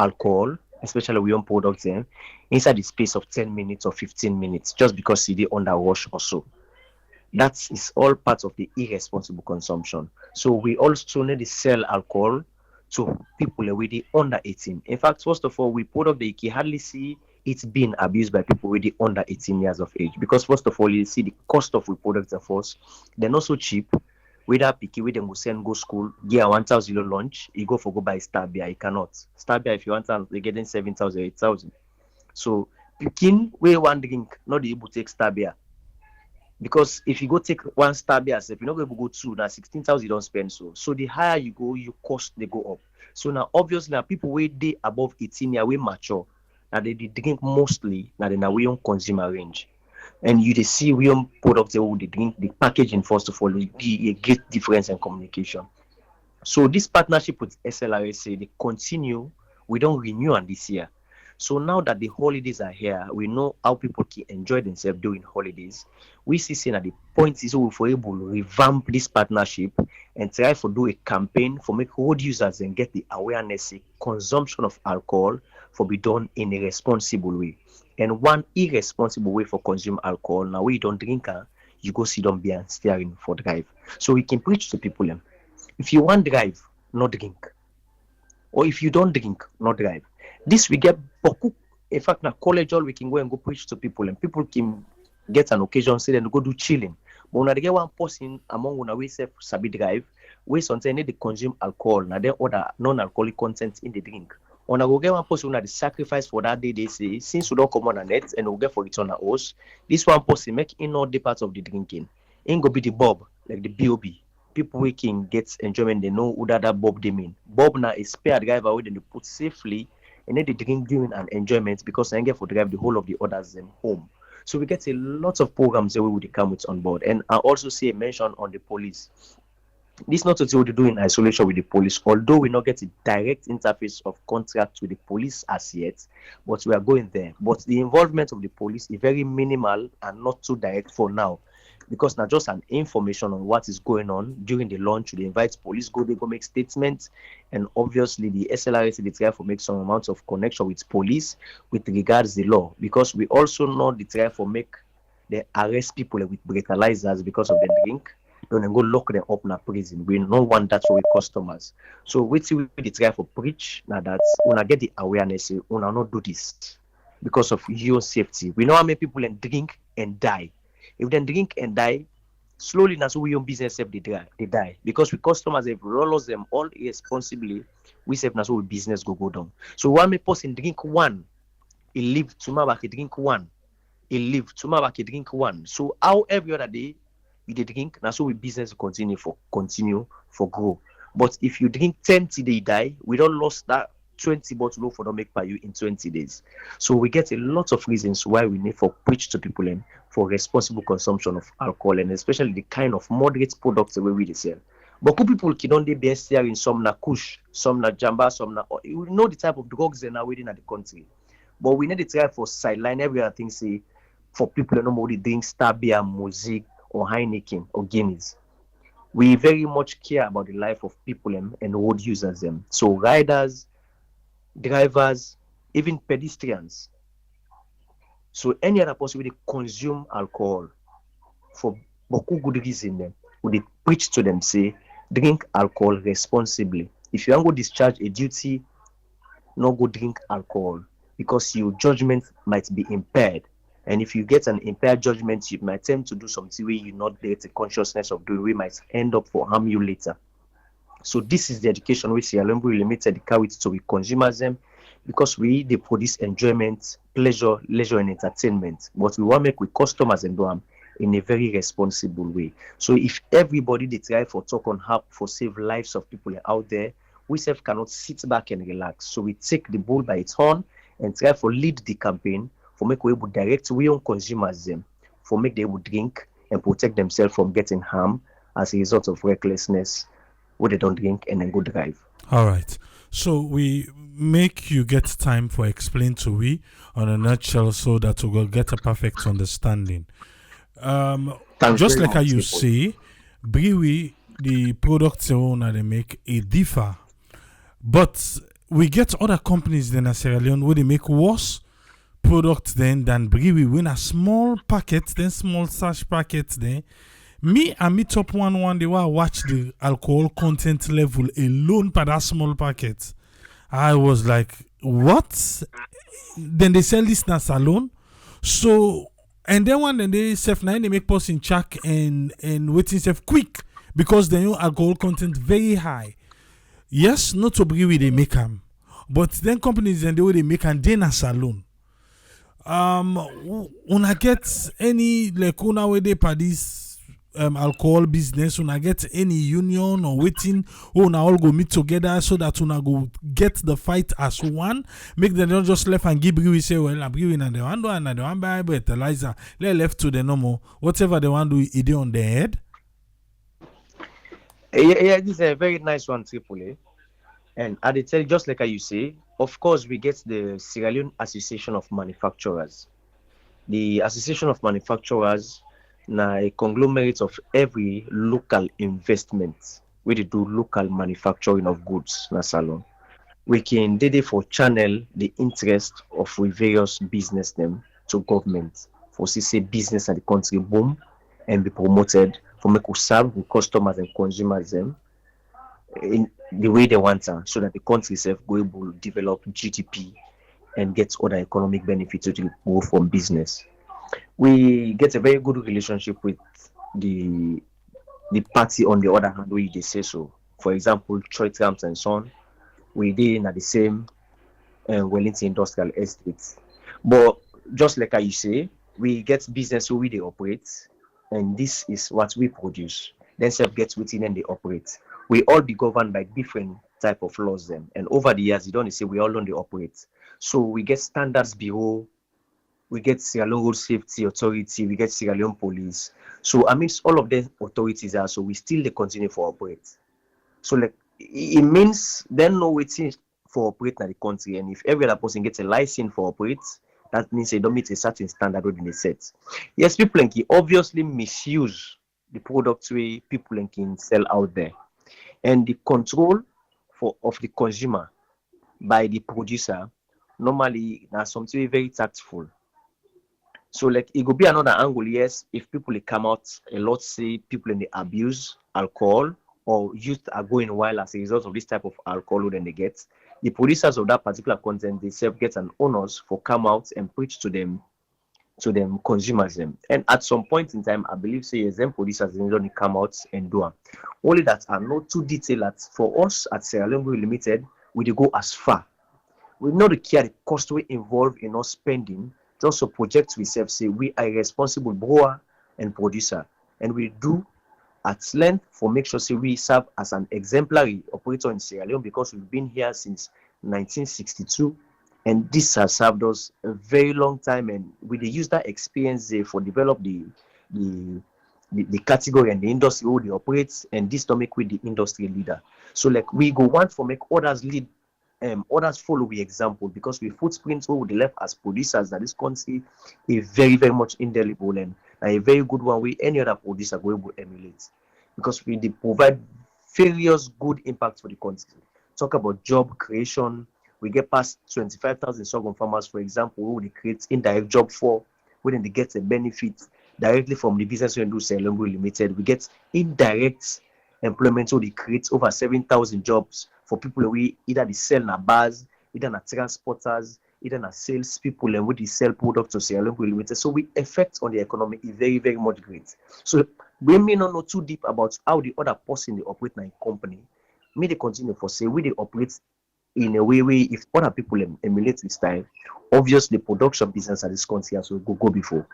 alcohol, especially we own products inside the space of 10 minutes or 15 minutes just because you dey under rush or so. That is all part of the irresponsible consumption. So we also need to sell alcohol to people already under 18. In fact, first of all, we product that you can hardly see it's being abused by people already under 18 years of age. Because first of all, you see the cost of we products of us, they're not so cheap. Whether picky with them will send go school, get a 1,000 lunch, you go buy Star beer, you cannot. Star beer, if you want to, they're getting 7,000, 8,000. So picking where one drink, not able to take Star beer. Because if you go take one Star beer, if you're not able to go two, now 16,000 you don't spend. So the higher you go, your cost they go up. So now obviously now people where they above 18 years, we mature. Now they drink mostly now they now we on consumer range. And you they see we on products they will drink, the packaging first of all be a great difference in communication. So this partnership with SLRSA, they continue, we don't renew on this year. So now that the holidays are here, we know how people can enjoy themselves during holidays. We see that the point is we for able to revamp this partnership and try to do a campaign for make road users and get the awareness consumption of alcohol for be done in a responsible way. And one irresponsible way for consume alcohol, now we don't drink, you go sit down behind steering for drive. So we can preach to people, if you want drive, not drink. Or if you don't drink, not drive. This we get beaucoup. In fact, now college all we can go and go preach to people, and people can get an occasion say then go do chilling. But when they get one person among when we say sabi drive, we sometimes need to consume alcohol, now then other non-alcoholic content in the drink. When I go get one person who the sacrifice for that day, they say since we don't come on a net and we get for it on our house, this one person make in all the parts of the drinking. In go be the Bob, like the BOB. People we can get enjoyment, they know who that Bob they mean. Bob now is spare driver where they put safely and then they drink during an enjoyment because I get for drive the whole of the others home. So we get a lot of programs that we would come with on board. And I also see a mention on the police. This not to say what they do in isolation with the police, although we not get a direct interface of contract with the police as yet, but we are going there. But the involvement of the police is very minimal and not too direct for now. Because now just an information on what is going on during the launch, they invite police they go make statements, and obviously the SLRSA they try to make some amount of connection with police with regards the law, because we also know they try to make they arrest people with breathalyzers because of the drink, then go lock them up in a prison. We don't want that for our customers. So we they try to preach now that when I get the awareness, when I not do this because of your safety. We know how many people drink and die. If they drink and die, slowly that's we own business they die. Because we customers have rolled them all irresponsibly, we say that's we business go down. So one may person drink one, he live tomorrow he drink one, he live tomorrow he drink one. So how every other day we drink, that's we business continue for grow. But if you drink 10 till they die, we don't lost that 20 bottle for don't make by you in 20 days. So we get a lot of reasons why we need for preach to people and for responsible consumption of alcohol, and especially the kind of moderate products the way we sell. But people can only be in some na kush, some na jamba, some na, you know the type of drugs they are now within the country. But we need to try for sideline every other thing, say for people who normally drink star beer, music, or Heineken or Guinness. We very much care about the life of people and road users them. So riders, drivers, even pedestrians. So any other person will consume alcohol for beaucoup good reason them. We preach to them, say drink alcohol responsibly. If you want to discharge a duty, no go drink alcohol because your judgment might be impaired. And if you get an impaired judgment, you might tend to do something where you not get a consciousness of doing, we might end up for harm you later. So this is the education we see Alumbre Limited carry to we consumers them, because we they produce enjoyment, pleasure, leisure, and entertainment. But we want to make with customers and do them in a very responsible way. So if everybody they try for talk on how for save lives of people out there, we self cannot sit back and relax. So we take the bull by its horn and try for lead the campaign for make we able direct we own consumers them, for make they would drink and protect themselves from getting harm as a result of recklessness where they don't drink and then go drive. All right. So we make you get time for explain to we on a nutshell so that we will get a perfect understanding. Just like how you say, Brewery, the products they make a differ, but we get other companies then in Sierra Leone where they make worse products than Brewery. When a small packet, then small sash packets then. Me and me top one they were watch the alcohol content level alone per that small packet. I was like, what? Then they sell this nas alone. So and then one they self nine they make post in check and waiting self quick because they know alcohol content very high. Yes, not to Brewery they make them, but then companies and the way they make and then nas alone. Una get any like una way they per this alcohol business, una get any union or waiting, una all go meet together so that una go get the fight as one, make them not just left and give Brewery say, well, I'm Brewery and they want do and they want buy fertilizer, they left to the normal, whatever they want do, it on their head. Yeah, this is a very nice one, Triple. And I tell you, just like you say, of course, we get the Sierra Leone Association of Manufacturers. The Association of Manufacturers na a conglomerate of every local investment where they do local manufacturing of goods na salon. We can do it for channel the interest of we various business them to government for say business at the country boom and be promoted for make us serve with customers and consumers them in the way they want to, so that the country itself go able to develop GDP and get other economic benefits to go from business. We get a very good relationship with the party on the other hand where they say so. For example, Troy Trams and Son, we did at the same Wellington Industrial Estates. But just like you say, we get business where they operate, and this is what we produce. Then self gets within and they operate. We all be governed by different type of laws then. And over the years, you don't say we all only operate. So we get standards bureau, we get Sierra Leone Road Safety Authority, we get Sierra Leone Police. So amidst all of the authorities are, so we still continue for operate. So like it means then no waiting for operate in the country, and if every other person gets a license for operate, that means they don't meet a certain standard within the set. Yes, people can obviously misuse the products way people can sell out there, and the control of the consumer by the producer normally now something very tactful. So like it could be another angle, yes, if people come out a lot, say people in the abuse alcohol or youth are going wild as a result of this type of alcohol then they get. The producers of that particular content they self get an onus for come out and preach to them consumers them. And at some point in time, I believe say them producers they don't come out and do them. Only that are not too detailed for us at Sierra Leone Limited, we go as far. We know the care the cost we involved in us spending. Just so projects we self say we are a responsible brewer and producer, and we do at length for make sure say we serve as an exemplary operator in Sierra Leone because we've been here since 1962, and this has served us a very long time, and we dey use that experience for develop the category and the industry where they operate, and this to make we the industry leader. So like we go want for make others lead, others follow we example, because we footprints where we left as producers that this country is very very much indelible, and a very good one we any other producer go able to emulate, because we provide various good impacts for the country. Talk about job creation, we get past 25,000 sorghum farmers, for example, who they create indirect job for, when they get a benefit directly from the business we do Sierra Leone Limited. We get indirect employment, so they create over 7,000 jobs for people we either they sell na bars, either na transporters, either na sales people, and we they sell products to Sierra Leone Limited. So we effect on the economy is very very much great. So we may not know too deep about how the other person they operate in a company. May they continue for say we they operate in a way where if other people emulate this style, obviously production business at this country as will go before.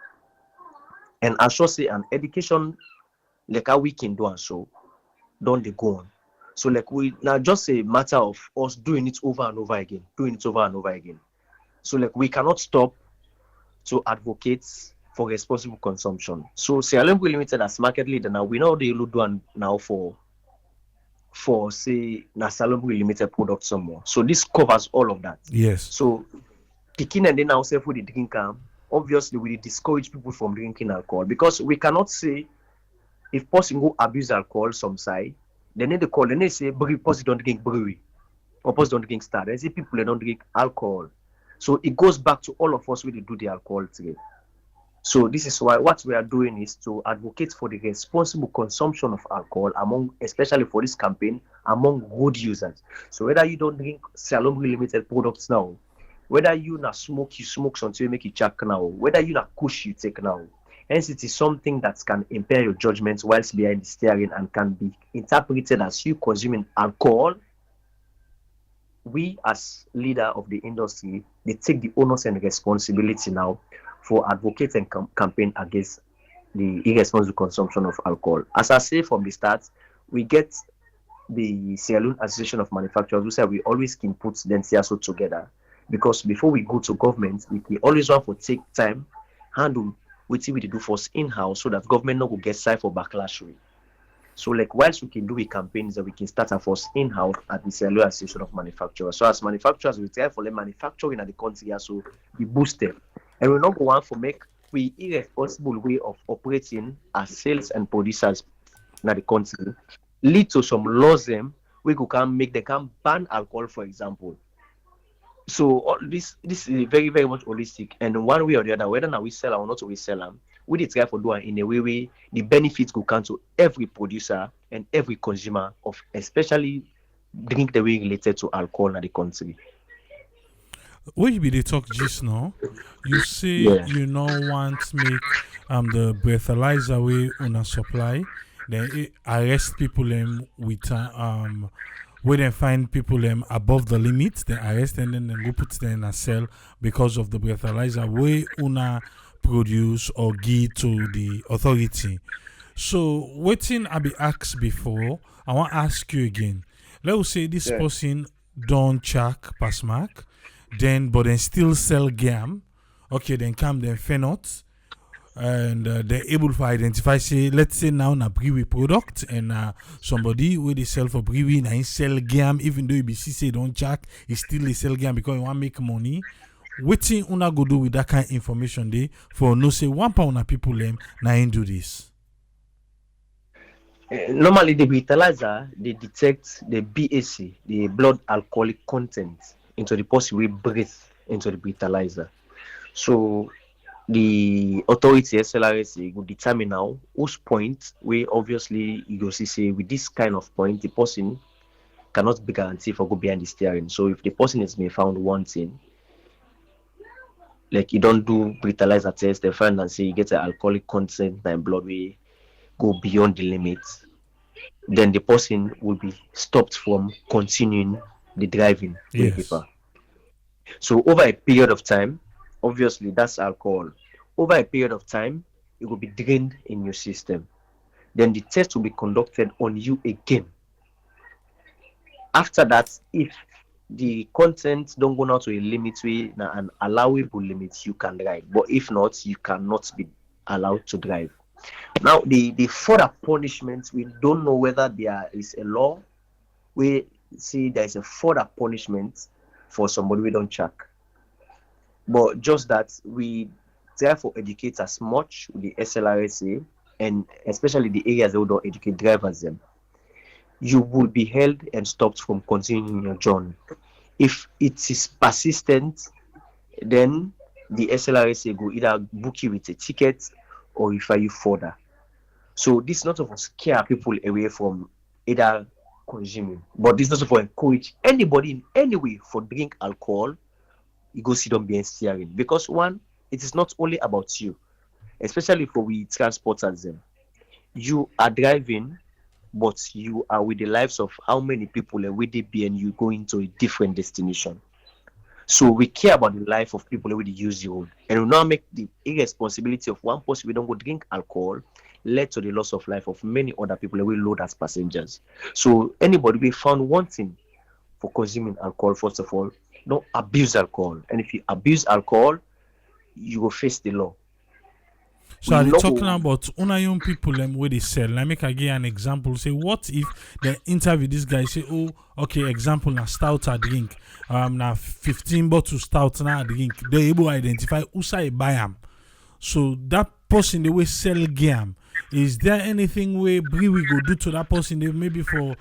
And I should say an education like how we can do and so don't they go on. So like we now just a matter of us doing it over and over again, So like we cannot stop to advocate for responsible consumption. So Sierra Leone Limited as market leader now, we know the do and now for say na Sierra Leone Limited product somewhere. So this covers all of that. Yes. So picking and then now say for the drinker, obviously we discourage people from drinking alcohol, because we cannot say if person go abuse alcohol some side, they need to call, then they say person don't drink brewery or person don't drink star. They say people they don't drink alcohol. So it goes back to all of us when they do the alcohol today. So this is why what we are doing is to advocate for the responsible consumption of alcohol among, especially for this campaign, among road users. So whether you don't drink Sierra Leone Limited products now, whether you na smoke, you smoke until you make it check now, whether you na kush, you take now. Hence, it is something that can impair your judgment whilst behind the steering and can be interpreted as you consuming alcohol. We, as leader of the industry, they take the onus and responsibility now for advocating campaign against the irresponsible consumption of alcohol. As I say from the start, we get the Sierra Leone Association of Manufacturers who say we always can put them together, because before we go to government, we always want to take time, handle what we do first in-house, so that government not will get side for backlash. So like whilst we can do a campaigns that we can start our first in-house at the Sierra Leone Association of Manufacturers. So as manufacturers, we try for the manufacturing at the country so we boost them. And we not go on for make we irresponsible way of operating as sales and producers in the country lead to some laws them we can make they can ban alcohol, for example. So all this is very very much holistic, and one way or the other, whether now we sell or not we sell them, we did try for doing in a way the benefits will come to every producer and every consumer of especially drink the way related to alcohol in the country. When you be the talk just now, you say you no want make the breathalyzer way on a supply, then it arrest people with where they find people above the limit, they arrest them and then go put them in a cell because of the breathalyzer way una produce or give to the authority. So waiting I be asked before, I want to ask you again. Let's say this person don't check pass mark, then but then still sell gam. Okay, then come then phenot. And they're able to identify, say, let's say now na brewery product, and somebody where they sell for brewery and sell gam, even though you say don't check, it's still they sell gam because you want to make money. What thing una go do with that kind of information there for no say £1 na people na ain't do this? Normally the breathalyzer they detect the BAC, the blood alcoholic content, into the person we breathe into the breathalyzer. So the authority SLRSA will determine now whose point where obviously you go see say with this kind of point the person cannot be guaranteed for go behind the steering. So if the person is being found wanting, like you don't do breathalyzer test, they find and say you get an alcoholic content in blood way go beyond the limits, then the person will be stopped from continuing the driving. Yes. So over a period of time, obviously that's alcohol. Over a period of time, it will be drained in your system. then the test will be conducted on you again. After that, if the content don't go now to a limit way, an allowable limit, you can drive. But if not, you cannot be allowed to drive. Now, the further punishments, we don't know whether there is a law where say there is a further punishment for somebody we don't check. But just that we therefore educate as much with the SLRSA and especially the areas that we don't educate drivers them. You will be held and stopped from continuing your journey. If it is persistent, then the SLRSA will either book you with a ticket or refer you further. So this not of scare people away from either consuming, but this not of encourage anybody in any way for drink alcohol. You go sit on behind steering, because one, it is not only about you, especially for we transporters them. You are driving, but you are with the lives of how many people are with it and you going to a different destination. So we care about the life of people who use the road, and we now make the irresponsibility of one person we don't go drink alcohol led to the loss of life of many other people who will load as passengers. So anybody we found wanting for consuming alcohol, first of all, don't abuse alcohol. And if you abuse alcohol, you will face the law. So are they talking about young people where they sell? Let me give an example. Say, what if they interview this guy? Say, oh, okay, example now stout I drink. Now 15 bottles stout now I drink. They're able to identify who say buy them. So that person they will sell game. Is there anything where we go do to that person? They maybe for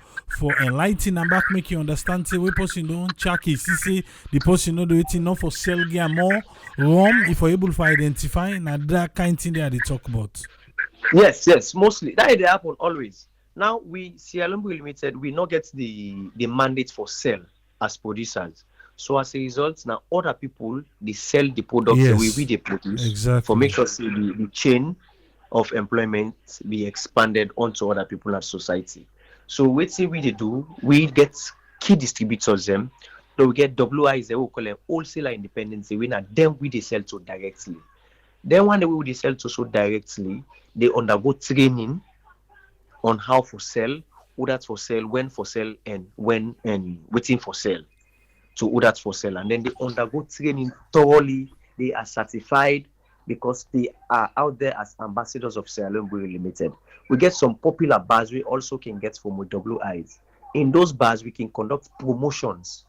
enlightening and back make you understand. Say, we person don't check it. See, the person not do it enough for sell game more rum. If we're able to identify, now that kind of thing they talk about. Yes, mostly that happen always. Now we see Alumbu Limited, we not get the mandate for sale as producers. So as a result, now other people they sell the products the way we they produce. Exactly. For make sure the chain of employment be expanded onto other people in society. So what say we do, we get key distributors them, so we get WIs, they will call them wholesaler independence, we now them we they sell to directly. Then when they sell to so directly, they undergo training on how for sell, who that's for sale, when for sale, and when and waiting for sale. So who that's for sale, and then they undergo training thoroughly. They are certified because they are out there as ambassadors of Sierra Leone Brewery Limited. We get some popular bars we also can get from WIs. In those bars, we can conduct promotions.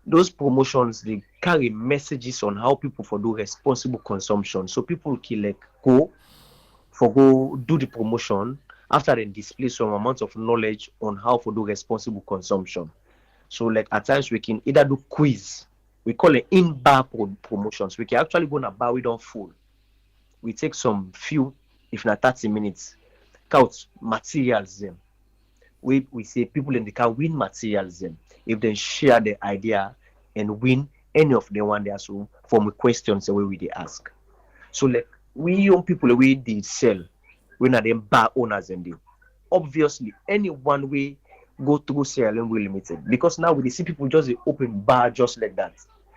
Those promotions, they carry messages on how people for do responsible consumption. So people can like go do the promotion after they display some amount of knowledge on how to do responsible consumption. So like at times we can either do quiz. We call it in-bar promotions. We can actually go in a bar we don't full. We take some few, if not 30 minutes, count materials them. We say people in the car win materials them if they share the idea and win any of the one they ask from the questions the way we they ask. So like we young people we did sell, we not them bar owners and they obviously anyone we go through Sierra Leone Limited, because now we see people just open bar just like that.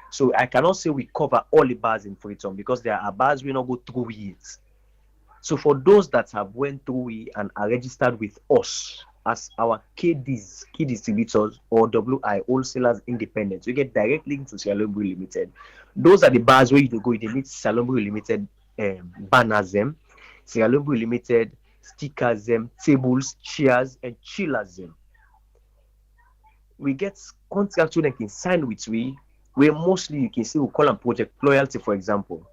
So I cannot say we cover all the bars in Freetown because there are bars we not go through it. So for those that have went through it and are registered with us as our KDs, key distributors or WI wholesalers independent, we get direct link to Sierra Leone Limited. Those are the bars where you go, they need Sierra Leone Limited banners them, Sierra Leone Limited stickers them, tables, chairs, and chillers them. We get contracts they can sign with we, where mostly you can see we call them project loyalty, for example.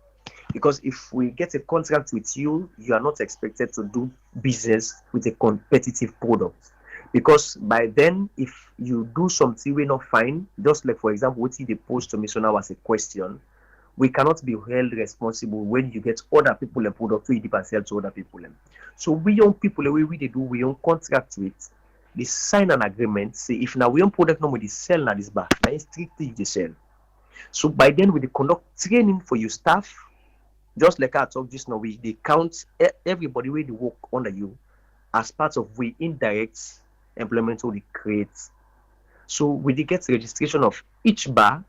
Because if we get a contract with you, you are not expected to do business with a competitive product. Because by then, if you do something we're not fine, just like for example, what they post to me so now as a question, we cannot be held responsible when you get other people and product we dip and sell to other people. So we young people the way we do we own contract with. They sign an agreement, say if now we own product normally sell now this bar, now strictly they sell. So by then we conduct training for your staff, just like I talked just now, they count everybody where they work under you as part of we indirect employment we create. So we get registration of each bar,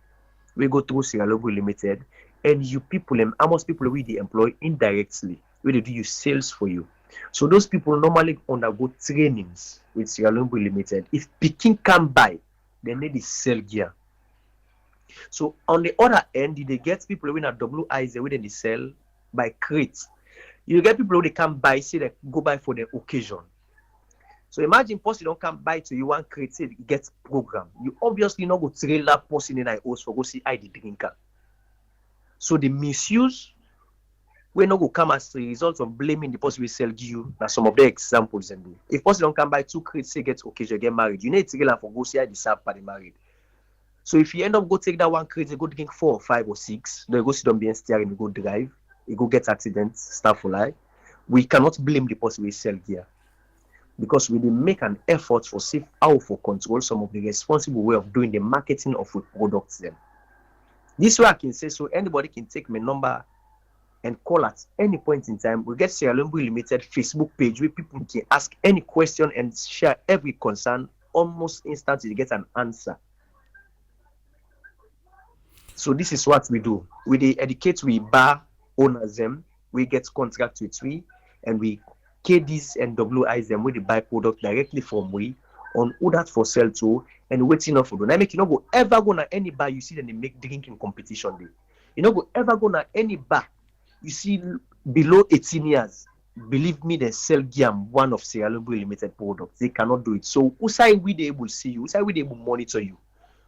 we go through Sierra Leone Limited, and you people, almost people we they employ indirectly, where they do you sales for you. So those people normally undergo trainings with Sierra Leone Brewery Limited. If Peking can't buy, they need to sell gear. So on the other end, they get people who are WIs where they sell by crates. You get people who they can't buy, say they go buy for the occasion. So imagine person don't come buy to you one crate, say it gets program. You obviously not go trail that person in a house for go see I the drinker. So the misuse we not go come as a result of blaming the person we sell you. Now some of the examples and if person don't come buy two crates, say get occasion, get married, you need to trail for go see I the serve by the married. So if you end up go take that one crate, you go drink 4 or 5 or 6, then you go sit down behind steering, you go drive, you go get accidents, stuff for life. We cannot blame the person we sell gear because we did make an effort for safe how for control some of the responsible way of doing the marketing of food products. Then this way I can say so anybody can take my number and call at any point in time. We get Sierra Leone Limited Facebook page where people can ask any question and share every concern almost instantly to get an answer. So this is what we do. We educate, we bar owners them, we get contract with we, and we KDs and WIs them with the buy product directly from we on who that for sell to and waiting up for them. I make you not go ever go na any bar you see them they make drinking competition day. You not go ever go na any bar you see below 18 years. Believe me, they sell gear one of Sierra Leone Limited products. They cannot do it. So who side we they able to see you? Who side we they able monitor you?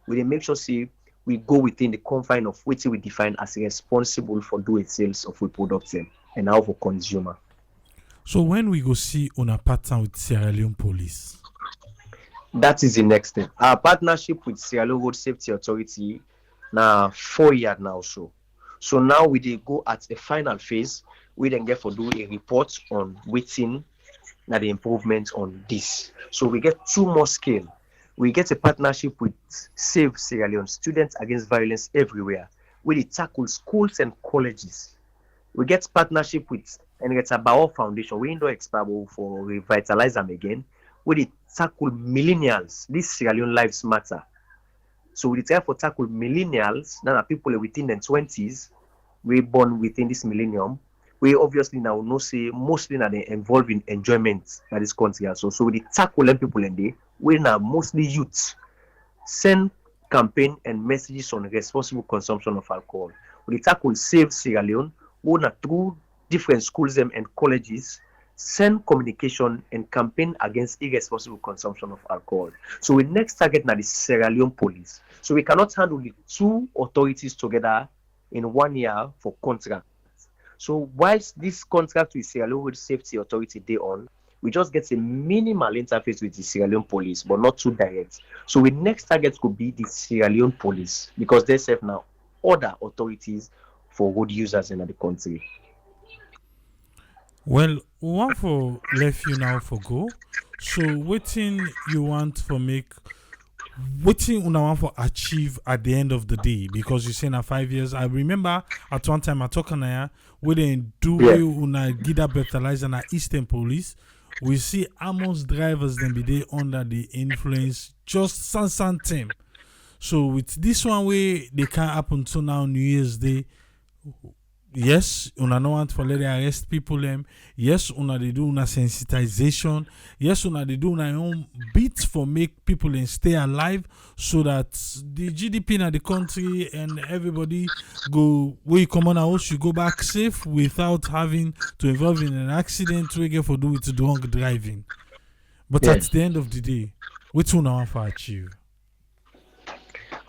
We they make sure see we go within the confine of which we define as responsible for doing sales of we products and how for consumer. So when we go see on a pattern with Sierra Leone Police? That is the next step. Our partnership with Sierra Leone Road Safety Authority now 4 years now so. So now we dey go at a final phase. We then get for do a report on waiting na the improvement on this. So we get 2 more scale. We get a partnership with Save Sierra Leone, Students Against Violence Everywhere, where they tackle schools and colleges. We get partnership with Henrietta Bao Foundation, we don't expire for revitalize them again, where they tackle millennials. This Sierra Leone lives matter. So we try for tackle millennials, that are people within the 20s, we born within this millennium. We obviously now know say mostly now they involved in enjoyment in this country also. So we tackle them people in there. We now mostly youths send campaign and messages on responsible consumption of alcohol. We tackle Save Sierra Leone, who now through different schools and colleges send communication and campaign against irresponsible consumption of alcohol. So we next target now the Sierra Leone police. So we cannot handle the 2 authorities together in 1 year for contract. So whilst this contract with Sierra Leone Road Safety Authority they on, we just get a minimal interface with the Sierra Leone police, but not too direct. So we next target could be the Sierra Leone police because they serve now other authorities for road users in the country. Well, we want for left you now for go. So waiting you want for make waiting una want for achieve at the end of the day because you say na 5 years. I remember at one time I talk on here we didn't do way una get up fertilizer na Eastern Police. We see almost drivers then be there under the influence just something. So with this one way they can't happen to now New Year's Day. Yes, una no want for let they arrest people them. Yes, una they do una sensitization. Yes, una they do una own bits for make people and stay alive so that the GDP in the country and everybody go where you come on house you go back safe without having to involve in an accident we get for do with drunk driving. But at the end of the day, which una want for achieve?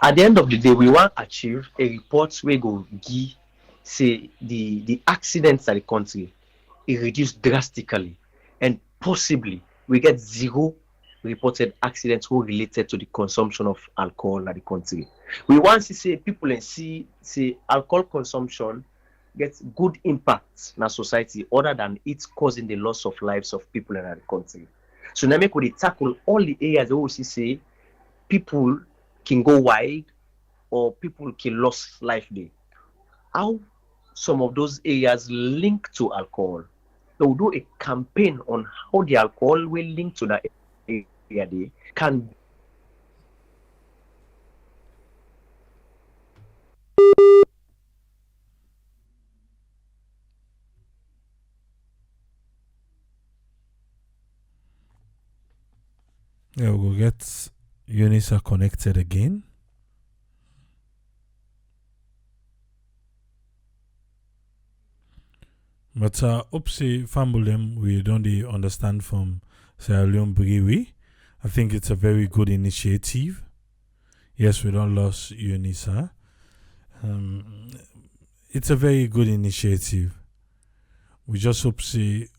At the end of the day, we want to achieve a report where go give say the accidents in the country it reduced drastically and possibly we get 0 reported accidents who related to the consumption of alcohol in the country. We want to see people and see alcohol consumption gets good impact in our society other than it causing the loss of lives of people in the country. So now make we tackle all the areas where we say people can go wide or people can lose life there. How some of those areas link to alcohol. So we'll do a campaign on how the alcohol will link to that area there can Yeah, we'll get Unisa connected again. But Upsi Fambulem, we don't understand from Sierra Leone Brewery. I think it's a very good initiative. Yes, we don't lose Unisa. It's a very good initiative. We just hope see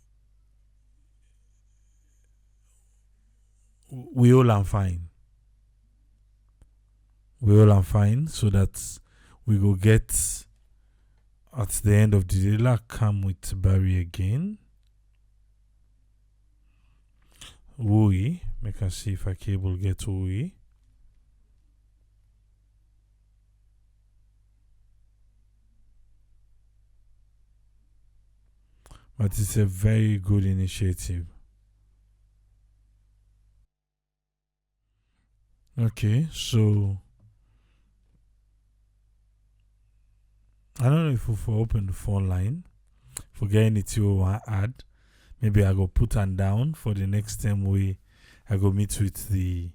we all are fine. We all are fine so that we will get at the end of the day. Like come with Barry again. Wui. Make us see if I cable get Wui. But it's a very good initiative. Okay, so I don't know if we open the phone line. If we get anything we want to add, maybe I go put on down for the next time I go meet with the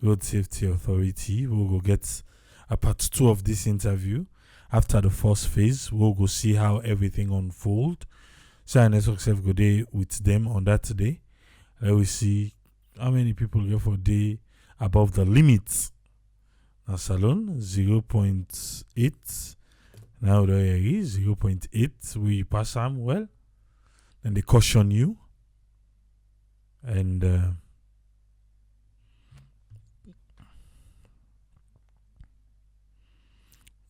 Road Safety Authority. We'll go get a part 2 of this interview. After the first phase, we'll go see how everything unfold. So I myself go there with them on that day. Let we see how many people go for day above the limit. Now salon 0.8. Now there is 0.8. We pass them well. Then they caution you. And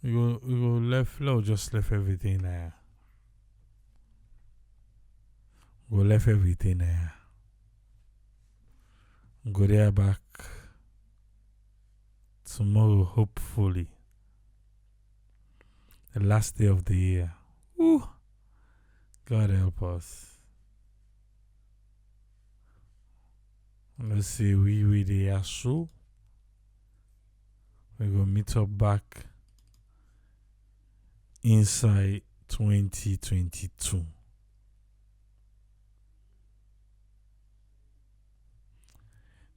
we go left low, just left everything there. Go left everything there. Go there back tomorrow, hopefully. The last day of the year. Ooh. God help us. Let's see, we the are so. We go meet up back inside 2022.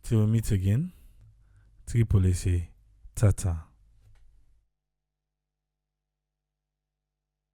Till we meet again, Triple say, Tata.